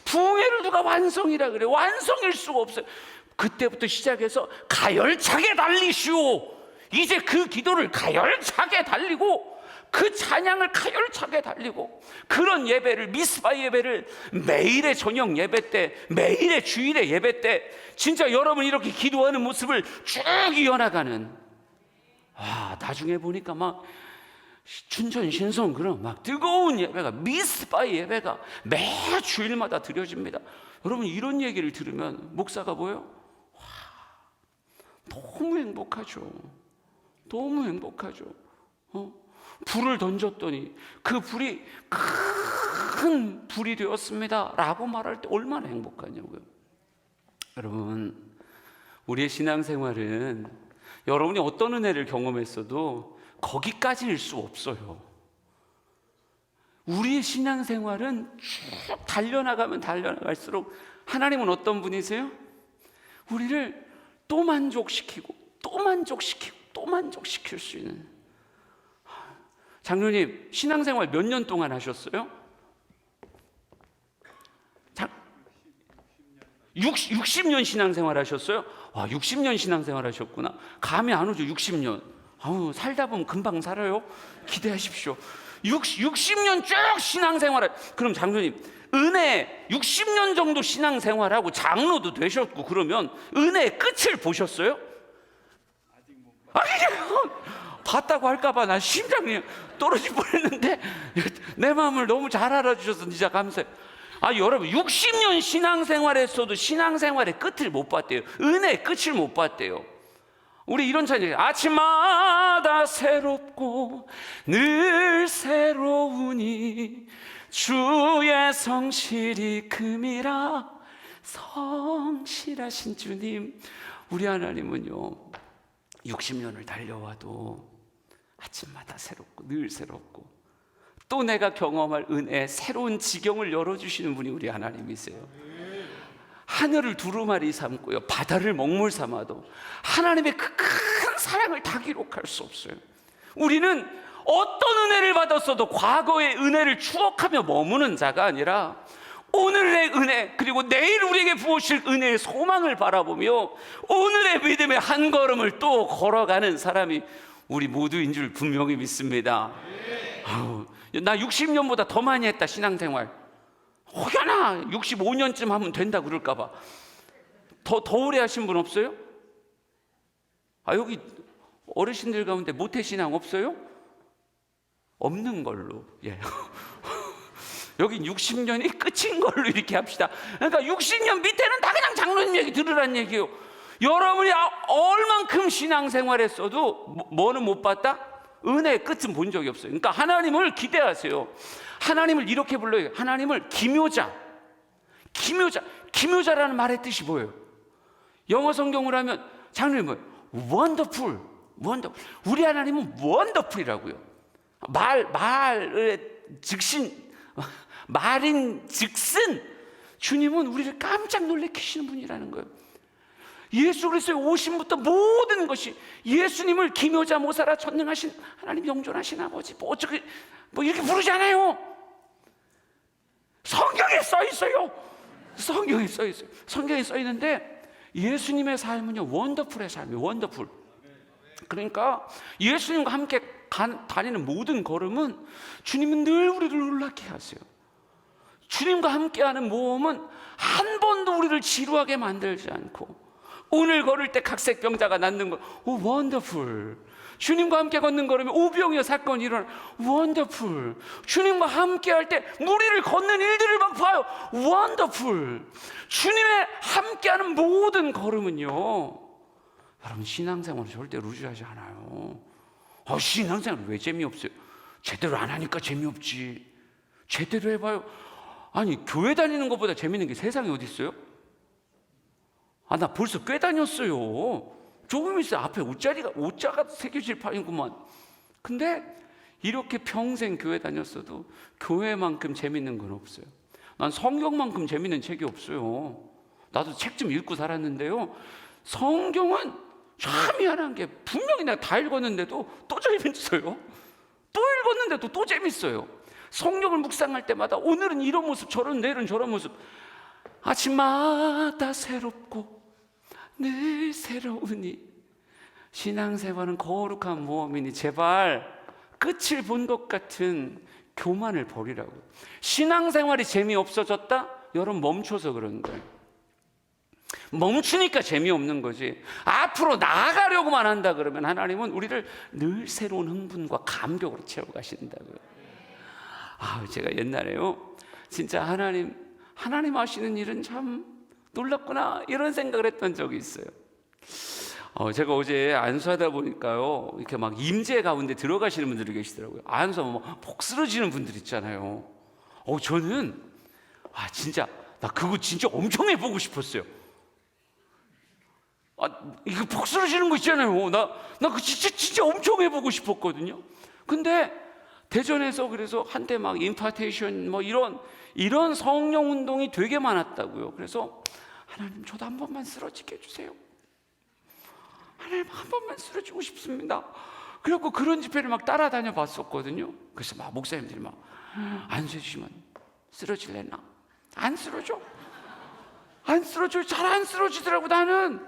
부흥회를 누가 완성이라 그래? 완성일 수가 없어요. 그때부터 시작해서 가열차게 달리시오. 이제 그 기도를 가열차게 달리고 그 찬양을 가열차게 달리고 그런 예배를, 미스바 예배를 매일의 저녁 예배 때, 매일의 주일의 예배 때 진짜 여러분 이렇게 기도하는 모습을 쭉 이어나가는, 나중에 보니까 막 춘천 신성 그런 막 뜨거운 예배가, 미스바 예배가 매 주일마다 드려집니다. 여러분 이런 얘기를 들으면 목사가 뭐예요? 너무 행복하죠. 너무 행복하죠. 불을 던졌더니 그 불이 큰 불이 되었습니다 라고 말할 때 얼마나 행복하냐고요. 여러분, 우리의 신앙생활은 여러분이 어떤 은혜를 경험했어도 거기까지일 수 없어요. 우리의 신앙생활은 쭉 달려나가면 달려나갈수록 하나님은 어떤 분이세요? 우리를 또 만족시키고 또 만족시키고 또 만족시킬 수 있는. 장로님, 신앙생활 몇 년 동안 하셨어요? 60년 신앙생활 하셨어요? 와, 60년 신앙생활 하셨구나. 감이 안 오죠. 60년. 살다 보면 금방 살아요. 기대하십시오. 60년 쭉 신앙생활을. 그럼 장로님, 은혜 60년 정도 신앙생활하고 장로도 되셨고 그러면 은혜의 끝을 보셨어요? 아니요. 봤다고 할까봐 난 심장이 떨어질 뻔했는데 내 마음을 너무 잘 알아주셔서 진짜 감사해요. 여러분 60년 신앙생활했어도 신앙생활의 끝을 못 봤대요. 은혜의 끝을 못 봤대요. 우리 이런 찬양, 아침마다 새롭고 늘 새로우니 주의 성실이 금이라. 성실하신 주님, 우리 하나님은요 60년을 달려와도 아침마다 새롭고 늘 새롭고 또 내가 경험할 은혜, 새로운 지경을 열어주시는 분이 우리 하나님이세요. 하늘을 두루마리 삼고요 바다를 먹물 삼아도 하나님의 그 큰 사랑을 다 기록할 수 없어요. 우리는 어떤 은혜를 받았어도 과거의 은혜를 추억하며 머무는 자가 아니라 오늘의 은혜, 그리고 내일 우리에게 부어주실 은혜의 소망을 바라보며 오늘의 믿음의 한 걸음을 또 걸어가는 사람이 우리 모두인 줄 분명히 믿습니다. 나 60년보다 더 많이 했다 신앙생활. 혹여나 65년쯤 하면 된다 그럴까봐. 더 오래 하신 분 없어요? 여기 어르신들 가운데 모태신앙 없어요? 없는 걸로. 예. 여긴 60년이 끝인 걸로 이렇게 합시다. 그러니까 60년 밑에는 다 그냥 장로님 얘기 들으라는 얘기예요. 여러분이 얼만큼 신앙생활했어도 뭐는 못 봤다? 은혜의 끝은 본 적이 없어요. 그러니까 하나님을 기대하세요. 하나님을 이렇게 불러요. 하나님을 기묘자. 기묘자라는 말의 뜻이 뭐예요? 영어 성경으로 하면 장로님 뭐예요? 원더풀. 우리 하나님은 원더풀이라고요. 말의 즉신, 말인 즉슨 주님은 우리를 깜짝 놀래키시는 분이라는 거예요. 예수 그리스도의 오심부터 모든 것이 예수님을 기묘자, 모사라, 전능하신 하나님, 영존하신 아버지, 어떻게 이렇게 부르잖아요. 성경에 써 있어요. 성경에 써 있는데 예수님의 삶은요 원더풀의 삶이에요. 원더풀. 그러니까 예수님과 함께 다니는 모든 걸음은 주님은 늘 우리를 놀라게 하세요. 주님과 함께하는 모험은 한 번도 우리를 지루하게 만들지 않고, 오늘 걸을 때 각색병자가 낫는 거, 오 원더풀. 주님과 함께 걷는 걸음에 오병이어 사건이 일어나, 원더풀. 주님과 함께 할 때 무리를 걷는 일들을 막 봐요, 원더풀. 주님의 함께하는 모든 걸음은요, 여러분 신앙생활은 절대 루즈하지 않아요. 신앙생활 왜 재미없어요? 제대로 안 하니까 재미없지. 제대로 해봐요. 아니 교회 다니는 것보다 재밌는 게 세상에 어디 있어요? 아, 나 벌써 꽤 다녔어요. 조금 있어요. 앞에 옷자가 새겨질 판이구만. 근데 이렇게 평생 교회 다녔어도 교회만큼 재밌는 건 없어요. 난 성경만큼 재밌는 책이 없어요. 나도 책 좀 읽고 살았는데요, 성경은 참 희한한 게 분명히 내가 다 읽었는데도 또 재밌어요. 또 읽었는데도 또 재밌어요. 성경을 묵상할 때마다 오늘은 이런 모습, 내일은 저런 모습, 아침마다 새롭고 늘 새로우니 신앙생활은 거룩한 모험이니 제발 끝을 본 것 같은 교만을 버리라고. 신앙생활이 재미없어졌다? 여러분 멈춰서 그런 거예요. 멈추니까 재미없는 거지. 앞으로 나아가려고만 한다 그러면 하나님은 우리를 늘 새로운 흥분과 감격으로 채워가신다고요. 제가 옛날에요, 진짜 하나님 하시는 일은 참 놀랍구나 이런 생각을 했던 적이 있어요. 제가 어제 안수하다 보니까요, 이렇게 막 임재 가운데 들어가시는 분들이 계시더라고요. 안수하면 막 복 쓰러지는 분들 있잖아요. 저는 진짜 나 그거 진짜 엄청 해보고 싶었어요. 이거 복 쓰러지는 거 있잖아요. 나 그거 진짜 엄청 해보고 싶었거든요. 근데 대전에서 그래서 한때 막 임파테이션 뭐 이런 성령 운동이 되게 많았다고요. 그래서 하나님 저도 한 번만 쓰러지게 해주세요. 하나님 한 번만 쓰러지고 싶습니다. 그래갖고 그런 집회를 막 따라다녀 봤었거든요. 그래서 막 목사님들이 막 안수해 주시면 쓰러질래나? 안 쓰러져. 잘 안 쓰러지더라고 나는.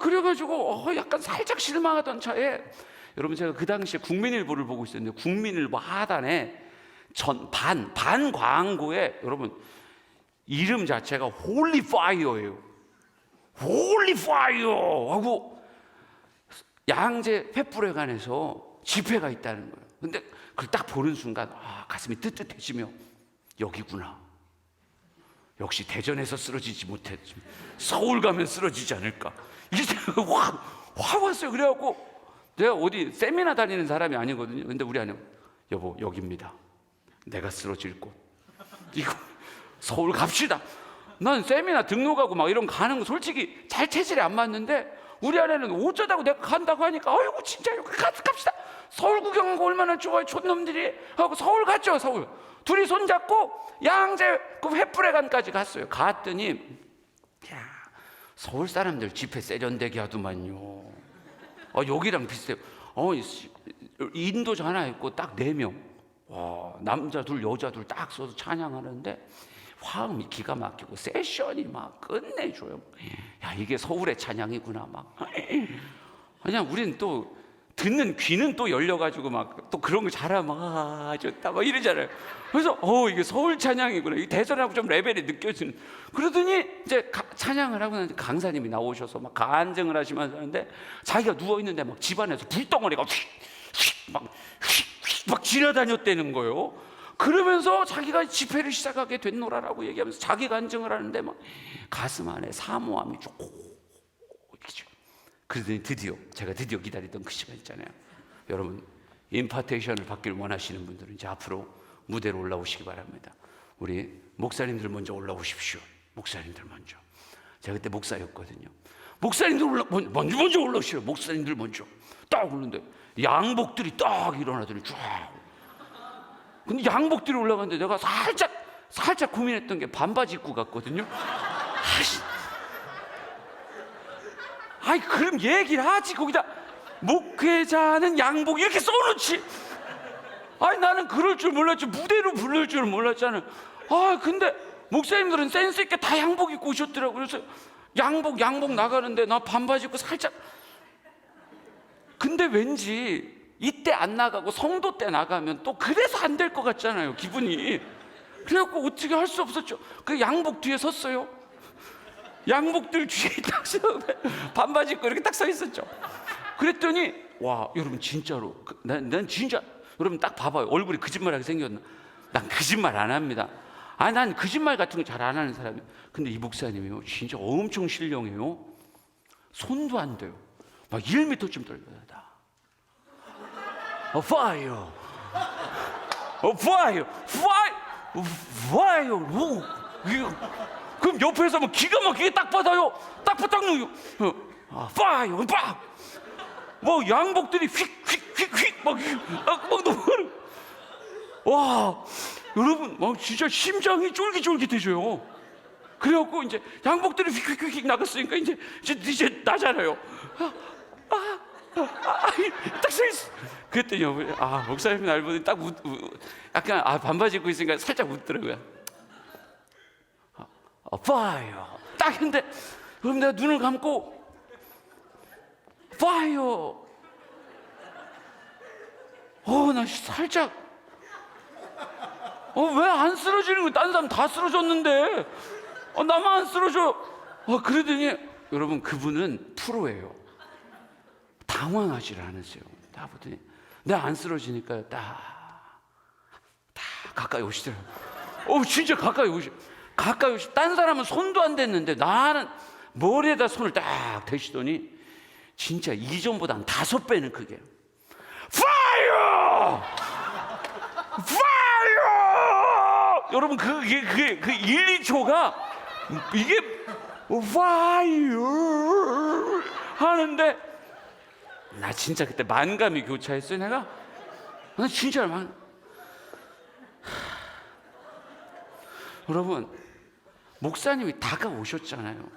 그래가지고 약간 살짝 실망하던 차에, 여러분 제가 그 당시에 국민일보를 보고 있었는데 국민일보 하단에 반 광고에 여러분 이름 자체가 홀리 파이어예요. 홀리 파이어 하고 양재 횃불회관에서 집회가 있다는 거예요. 근데 그걸 딱 보는 순간 가슴이 뜨뜻해지며 여기구나. 역시 대전에서 쓰러지지 못했지 서울 가면 쓰러지지 않을까, 이 생각이 확 왔어요. 그래갖고 내가 어디 세미나 다니는 사람이 아니거든요. 근데 우리 아내, 여보 여기입니다. 내가 쓰러질 곳. 이거 서울 갑시다. 난 세미나 등록하고 막 이런 거 가는 거 솔직히 잘 체질이 안 맞는데 우리 아내는 어쩌다고 내가 간다고 하니까 아이고 진짜 갑시다. 서울 구경한 거 얼마나 좋아요 촌놈들이 하고 서울 갔죠. 서울 둘이 손잡고 양재 그 횃불회관까지 갔어요. 갔더니 서울 사람들 집회 세련되게 하더만요. 여기랑 비슷해요. 인도자 하나 있고 딱 4명. 남자 둘 여자 둘 딱 서서 찬양하는데 화음이 기가 막히고 세션이 막 끝내줘요. 이게 서울의 찬양이구나 막. 그냥 우리는 또 듣는 귀는 또 열려가지고 막 또 그런 거 잘하면 좋다 막 이러잖아요. 그래서 이게 서울 찬양이구나. 이 대전하고 좀 레벨이 느껴지는. 그러더니 이제 찬양을 하고 나서 강사님이 나오셔서 막 간증을 하시면서 하는데 자기가 누워 있는데 막 집안에서 불덩어리가 막 지나다녔다는 거예요. 그러면서 자기가 집회를 시작하게 됐노라라고 얘기하면서 자기 간증을 하는데 막 가슴 안에 사모함이 좋고. 그러더니 제가 드디어 기다리던 그 시간 있잖아요. 여러분 임파테이션을 받기를 원하시는 분들은 이제 앞으로 무대로 올라오시기 바랍니다. 우리 목사님들 먼저 올라오십시오. 목사님들 먼저. 제가 그때 목사였거든요. 목사님들 먼저 올라오시오. 목사님들 먼저 딱 오는데 양복들이 딱 일어나더니 쫙. 근데 양복들이 올라가는데 내가 살짝 고민했던 게 반바지 입고 갔거든요. 그럼 얘기를 하지. 거기다 목회자는 양복 이렇게 써놓지. 나는 그럴 줄 몰랐지. 무대로 부를 줄 몰랐잖아요. 근데 목사님들은 센스 있게 다 양복 입고 오셨더라고요. 그래서 양복 나가는데 나 반바지 입고 살짝. 근데 왠지 이때 안 나가고 성도 때 나가면 또 그래서 안 될 것 같잖아요, 기분이. 그래갖고 어떻게 할 수 없었죠. 그 양복 뒤에 섰어요. 양복들 뒤에 딱 반바지 입고 이렇게 딱 서 있었죠. 그랬더니 여러분 진짜로 난 진짜 여러분 딱 봐봐요. 얼굴이 거짓말하게 생겼나? 난 거짓말 안 합니다. 난 거짓말 같은 거 잘 안 하는 사람이에요. 근데 이 목사님이요 진짜 엄청 신령해요. 손도 안 돼요. 막 1m쯤 떨려요. 파이어 와요. 그럼 옆에서 뭐 기가 막히게 딱 받아요. 딱 받아요. 파요, 파. 뭐 양복들이 휙휙휙휙 막 넘어가는. 와, 여러분, 막 진짜 심장이 쫄깃쫄깃해져요. 그래갖고 이제 양복들이 휙휙휙 나갔으니까 이제 나잖아요. 딱 서 있어. 그랬더니 목사님 날 보니 딱 약간 반바지 입고 있으니까 살짝 웃더라고요. 파이어. 딱 했는데 그럼 내가 눈을 감고 파이어. 나 살짝 왜 안 쓰러지는 거야? 다른 사람 다 쓰러졌는데 나만 안 쓰러져. 그러더니 여러분, 그분은 프로예요. 당황하지 않으세요. 딱 보더니 내가 안 쓰러지니까 딱 가까이 오시더라고요. 진짜 가까이 오시. 딴 사람은 손도 안 댔는데 나는 머리에다 손을 딱 대시더니 진짜 이전보다 한 5배는 크게 파이어! 파이어! 여러분, 그게 1, 2초가 이게 파이어 하는데 나 진짜 그때 만감이 교차했어요. 나 진짜 여러분, 목사님이 다가오셨잖아요.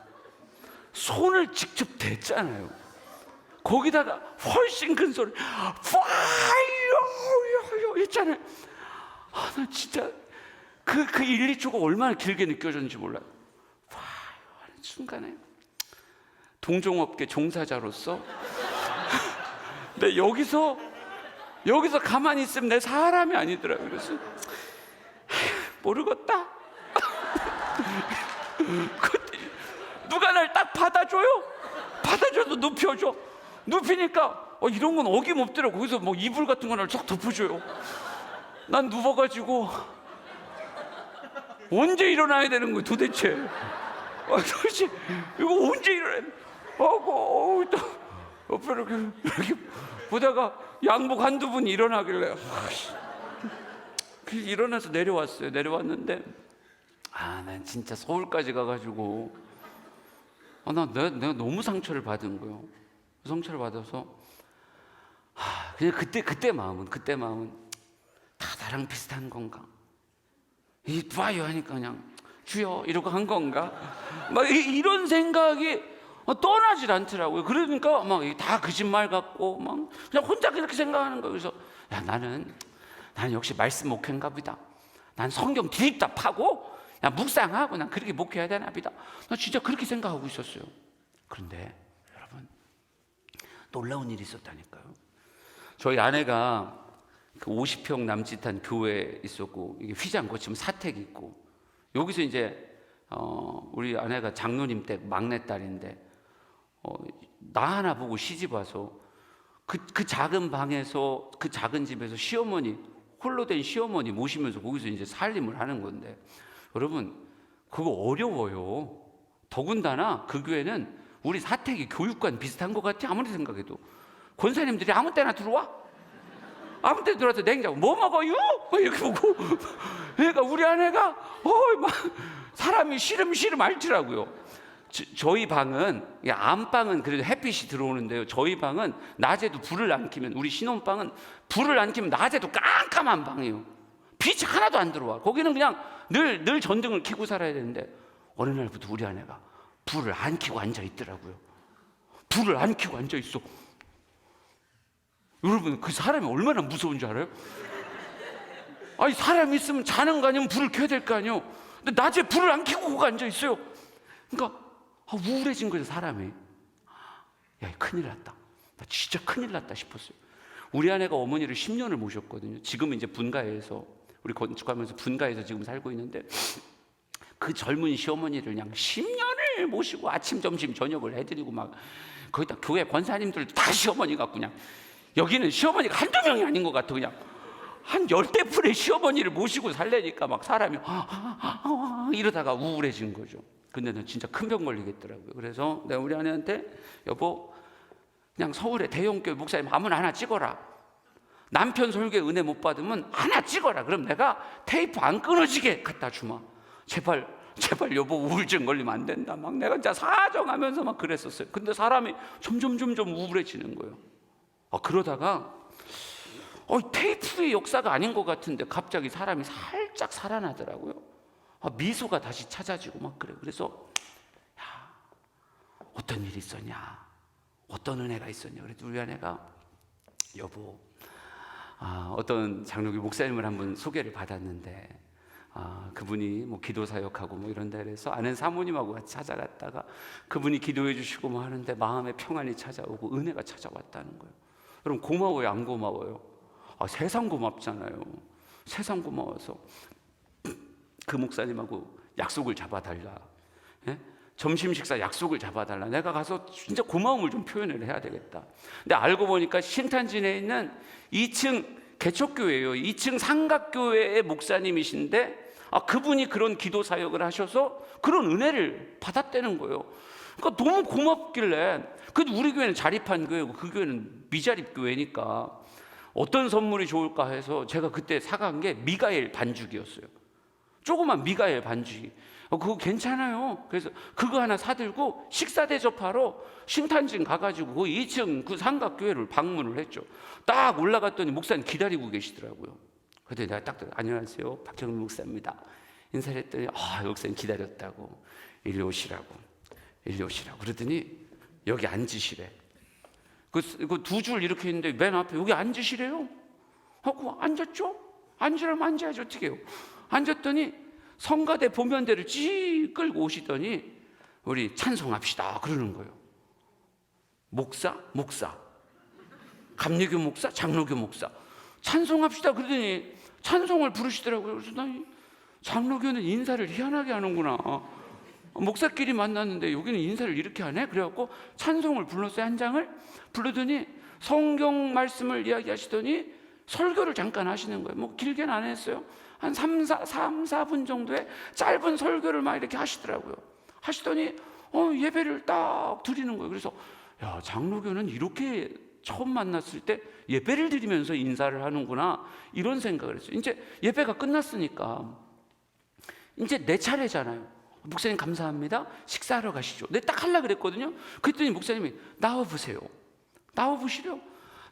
손을 직접 댔잖아요. 거기다가 훨씬 큰 소리 파이어 했잖아요. 나 진짜 그 1, 2초가 얼마나 길게 느껴졌는지 몰라요. 파이어 하는 순간에 동종업계 종사자로서 내 여기서 가만히 있으면 내 사람이 아니더라고요. 그래서 모르겠다. 누가 날 딱 받아줘도 눕혀줘. 눕히니까 이런 건 어김없더라고. 그래서 뭐 이불 같은 거를 쫙 덮어줘요. 난 누워가지고 언제 일어나야 되는 거야 도대체. 도대체 이거 언제 일어나야 돼? 또 옆에 이렇게 보다가 양복 한두 분 일어나길래 일어나서 내려왔어요. 내려왔는데 난 진짜 서울까지 가가지고 내가 너무 상처를 받은 거예요. 상처를 받아서 그냥 그때 마음은 다 나랑 비슷한 건가? 이 봐요 하니까 그냥 주여 이러고 한 건가? 막 이런 생각이 떠나질 않더라고요. 그러니까 막 다 거짓말 같고 막 그냥 혼자 그렇게 생각하는 거예요. 그래서 나는 역시 말씀 목회인가 보다. 난 성경 뒤집다 파고 묵상하고 난 그렇게 목회해야 되나 보다. 나 진짜 그렇게 생각하고 있었어요. 그런데 여러분, 놀라운 일이 있었다니까요. 저희 아내가 그 50평 남짓한 교회에 있었고 이게 휘장 고치면 사택이 있고 여기서 이제 우리 아내가 장로님 댁 막내딸인데 나 하나 보고 시집 와서 그 작은 방에서 그 작은 집에서 시어머니 홀로 된 시어머니 모시면서 거기서 이제 살림을 하는 건데 여러분 그거 어려워요. 더군다나 그 교회는 우리 사택이 교육관 비슷한 것 같아. 아무리 생각해도 권사님들이 아무 때나 들어와. 아무 때나 들어와서 냉장고 뭐 먹어요? 이렇게 보고 그러니까 우리 아내가 막 사람이 시름 앓더라고요. 저희 방은 안방은 그래도 햇빛이 들어오는데요. 저희 방은 낮에도 불을 안 켜면 우리 신혼방은 불을 안 켜면 낮에도 깜깜한 방이에요. 빛이 하나도 안 들어와. 거기는 그냥 늘 전등을 켜고 살아야 되는데 어느 날부터 우리 아내가 불을 안 켜고 앉아 있더라고요. 불을 안 켜고 앉아 있어. 여러분 그 사람이 얼마나 무서운 줄 알아요? 아니 사람이 있으면 자는 거 아니면 불을 켜야 될 거 아니에요. 근데 낮에 불을 안 켜고 거기 앉아 있어요. 그러니까 우울해진 거죠 사람이. 야 큰일 났다. 나 진짜 큰일 났다 싶었어요. 우리 아내가 어머니를 10년을 모셨거든요. 지금은 이제 분가해서 우리 건축하면서 분가해서 지금 살고 있는데 그 젊은 시어머니를 그냥 10년을 모시고 아침 점심 저녁을 해드리고 막 거기다 교회 권사님들 다 시어머니 같고 그냥 여기는 시어머니가 한두 명이 아닌 것 같아. 그냥 한 10대풀의 시어머니를 모시고 살려니까 막 사람이 이러다가 우울해진 거죠. 근데 난 진짜 큰 병 걸리겠더라고요. 그래서 내가 우리 아내한테 여보 그냥 서울에 대형교회 목사님 아무나 하나 찍어라. 남편 설교에 은혜 못 받으면 하나 찍어라. 그럼 내가 테이프 안 끊어지게 갖다 주마. 제발 여보 우울증 걸리면 안 된다. 막 내가 진짜 사정하면서 막 그랬었어요. 근데 사람이 점점 우울해지는 거예요. 그러다가 테이프의 역사가 아닌 것 같은데 갑자기 사람이 살짝 살아나더라고요. 미소가 다시 찾아지고 막 그래. 그래서 야, 어떤 일이 있었냐, 어떤 은혜가 있었냐. 그래도 우리 아내가 여보, 어떤 장로교 목사님을 한번 소개를 받았는데 그분이 뭐 기도 사역하고 뭐 이런 데 그래서 아는 사모님하고 같이 찾아갔다가 그분이 기도해 주시고 뭐 하는데 마음의 평안이 찾아오고 은혜가 찾아왔다는 거예요. 여러분 고마워요, 안 고마워요? 세상 고맙잖아요. 세상 고마워서 그 목사님하고 약속을 잡아달라. 예? 점심 식사 약속을 잡아달라. 내가 가서 진짜 고마움을 좀 표현을 해야 되겠다. 근데 알고 보니까 신탄진에 있는 2층 개척교회예요. 2층 삼각교회의 목사님이신데 그분이 그런 기도 사역을 하셔서 그런 은혜를 받았다는 거예요. 그러니까 너무 고맙길래. 그래도 우리 교회는 자립한 교회고 그 교회는 미자립 교회니까 어떤 선물이 좋을까 해서 제가 그때 사간 게 미가엘 반죽이었어요. 조그만 미가엘 반죽이. 그거 괜찮아요. 그래서 그거 하나 사들고 식사 대접하러 신탄진 가가지고 그 2층 그 삼각교회를 방문을 했죠. 딱 올라갔더니 목사님 기다리고 계시더라고요. 그랬더니 내가 딱 안녕하세요, 박정민 목사입니다. 인사를 했더니 목사님 기다렸다고 일로 오시라고 그러더니 여기 앉으시래. 그 2줄 이렇게 있는데 맨 앞에 여기 앉으시래요. 하고 앉았죠. 앉으라면 앉아야지 어떻게 해요. 앉았더니 성가대 보면대를 찌 끌고 오시더니 우리 찬송합시다 그러는 거예요. 목사 감리교 목사, 장로교 목사 찬송합시다 그러더니 찬송을 부르시더라고요. 그래서 나 장로교는 인사를 희한하게 하는구나. 목사끼리 만났는데 여기는 인사를 이렇게 하네. 그래갖고 찬송을 불렀어요. 한 장을 부르더니 성경 말씀을 이야기하시더니 설교를 잠깐 하시는 거예요. 뭐 길게는 안 했어요. 한 3-4분 정도의 짧은 설교를 막 이렇게 하시더라고요. 하시더니 예배를 딱 드리는 거예요. 그래서 야, 장로교는 이렇게 처음 만났을 때 예배를 드리면서 인사를 하는구나 이런 생각을 했어요. 이제 예배가 끝났으니까 이제 내 차례잖아요. 목사님 감사합니다. 식사하러 가시죠. 내가 딱 하려고 그랬거든요. 그랬더니 목사님이 나와보세요. 나와보시려.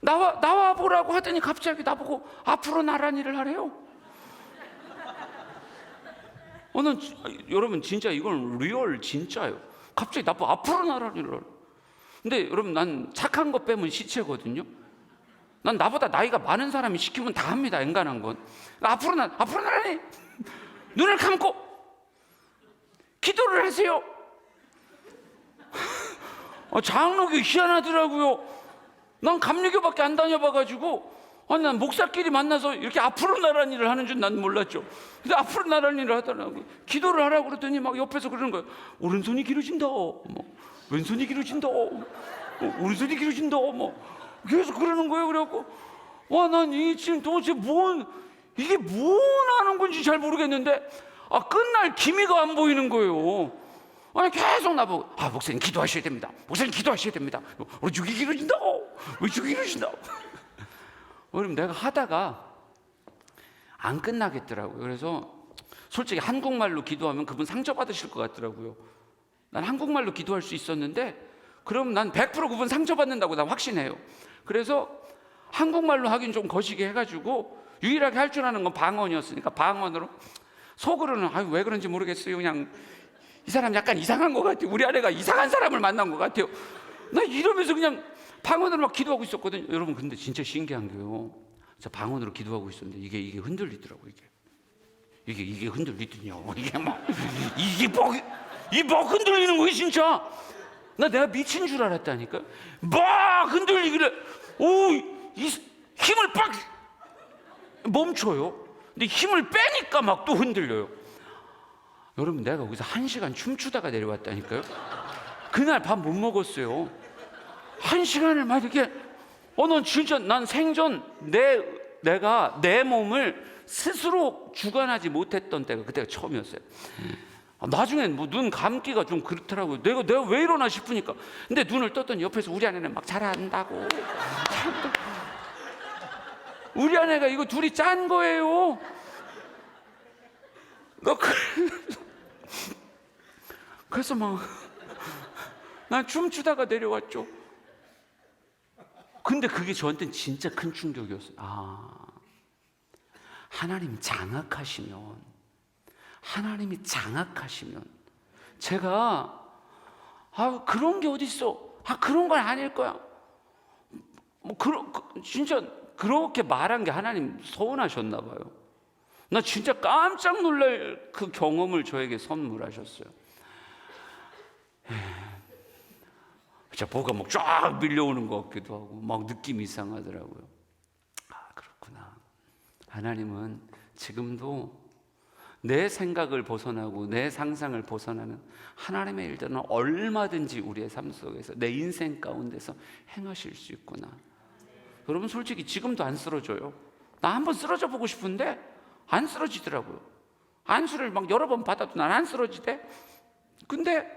나와보라고 하더니 갑자기 나보고 앞으로 나란히를 하래요. 여러분 진짜 이건 리얼 진짜예요. 갑자기 나보고 앞으로 나란히를 하래. 근데 여러분 난 착한 것 빼면 시체거든요. 난 나보다 나이가 많은 사람이 시키면 다 합니다. 엔간한 건. 앞으로 나란히 눈을 감고 기도를 하세요. 장로교 희한하더라고요. 난 감리교밖에 안 다녀봐가지고 난 목사끼리 만나서 이렇게 앞으로 나란히를 하는 줄 난 몰랐죠. 근데 앞으로 나란히를 하더라고요. 기도를 하라고 그랬더니 막 옆에서 그러는 거예요. 오른손이 길어진다. 왼손이 길어진다. 오른손이 길어진다. 계속 그러는 거예요. 그래갖고 난 이게 지금 도대체 이게 뭐 하는 건지 잘 모르겠는데 끝날 기미가 안 보이는 거예요. 계속 나보고 목사님 기도하셔야 됩니다. 목사님 기도하셔야 됩니다. 왼쪽이 길어진다. 왼쪽이 길어진다. 그럼 내가 하다가 안 끝나겠더라고요. 그래서 솔직히 한국말로 기도하면 그분 상처받으실 것 같더라고요. 난 한국말로 기도할 수 있었는데 그럼 난 100% 그분 상처받는다고 난 확신해요. 그래서 한국말로 하긴 좀 거시기 해가지고 유일하게 할 줄 아는 건 방언이었으니까 방언으로 속으로는 왜 그런지 모르겠어요. 그냥 이 사람 약간 이상한 것 같아요. 우리 아내가 이상한 사람을 만난 것 같아요. 나 이러면서 그냥 방언으로 막 기도하고 있었거든요. 여러분 근데 진짜 신기한 게요. 저 방언으로 기도하고 있었는데 이게 흔들리더라고요. 이게 흔들리더니요. 이게 막 흔들리는 거예요 진짜. 내가 미친 줄 알았다니까. 막 흔들리길래 힘을 빡 멈춰요. 근데 힘을 빼니까 막 또 흔들려요. 여러분 내가 거기서 1시간 춤추다가 내려왔다니까요. 그날 밥 못 먹었어요. 1시간을 막 이렇게 난 생전 내가 내 몸을 스스로 주관하지 못했던 때가 그때가 처음이었어요. 나중엔 눈 감기가 좀 그렇더라고요. 내가 왜 이러나 싶으니까. 근데 눈을 떴더니 옆에서 우리 아내는 막 잘한다고. 우리 아내가 이거 둘이 짠 거예요. 그래서 막 난 춤추다가 내려왔죠. 근데 그게 저한테는 진짜 큰 충격이었어요. 하나님이 장악하시면 제가 그런 게 어딨어, 그런 건 아닐 거야, 진짜 그렇게 말한 게 하나님 서운하셨나 봐요. 나 진짜 깜짝 놀랄 그 경험을 저에게 선물하셨어요. 진짜 뭐가 막 쫙 밀려오는 것 같기도 하고 막 느낌이 이상하더라고요. 그렇구나. 하나님은 지금도 내 생각을 벗어나고 내 상상을 벗어나는 하나님의 일들은 얼마든지 우리의 삶 속에서, 내 인생 가운데서 행하실 수 있구나. 여러분, 솔직히 지금도 안 쓰러져요. 나 한번 쓰러져 보고 싶은데 안 쓰러지더라고요. 안수를 막 여러 번 받아도 난 안 쓰러지대. 근데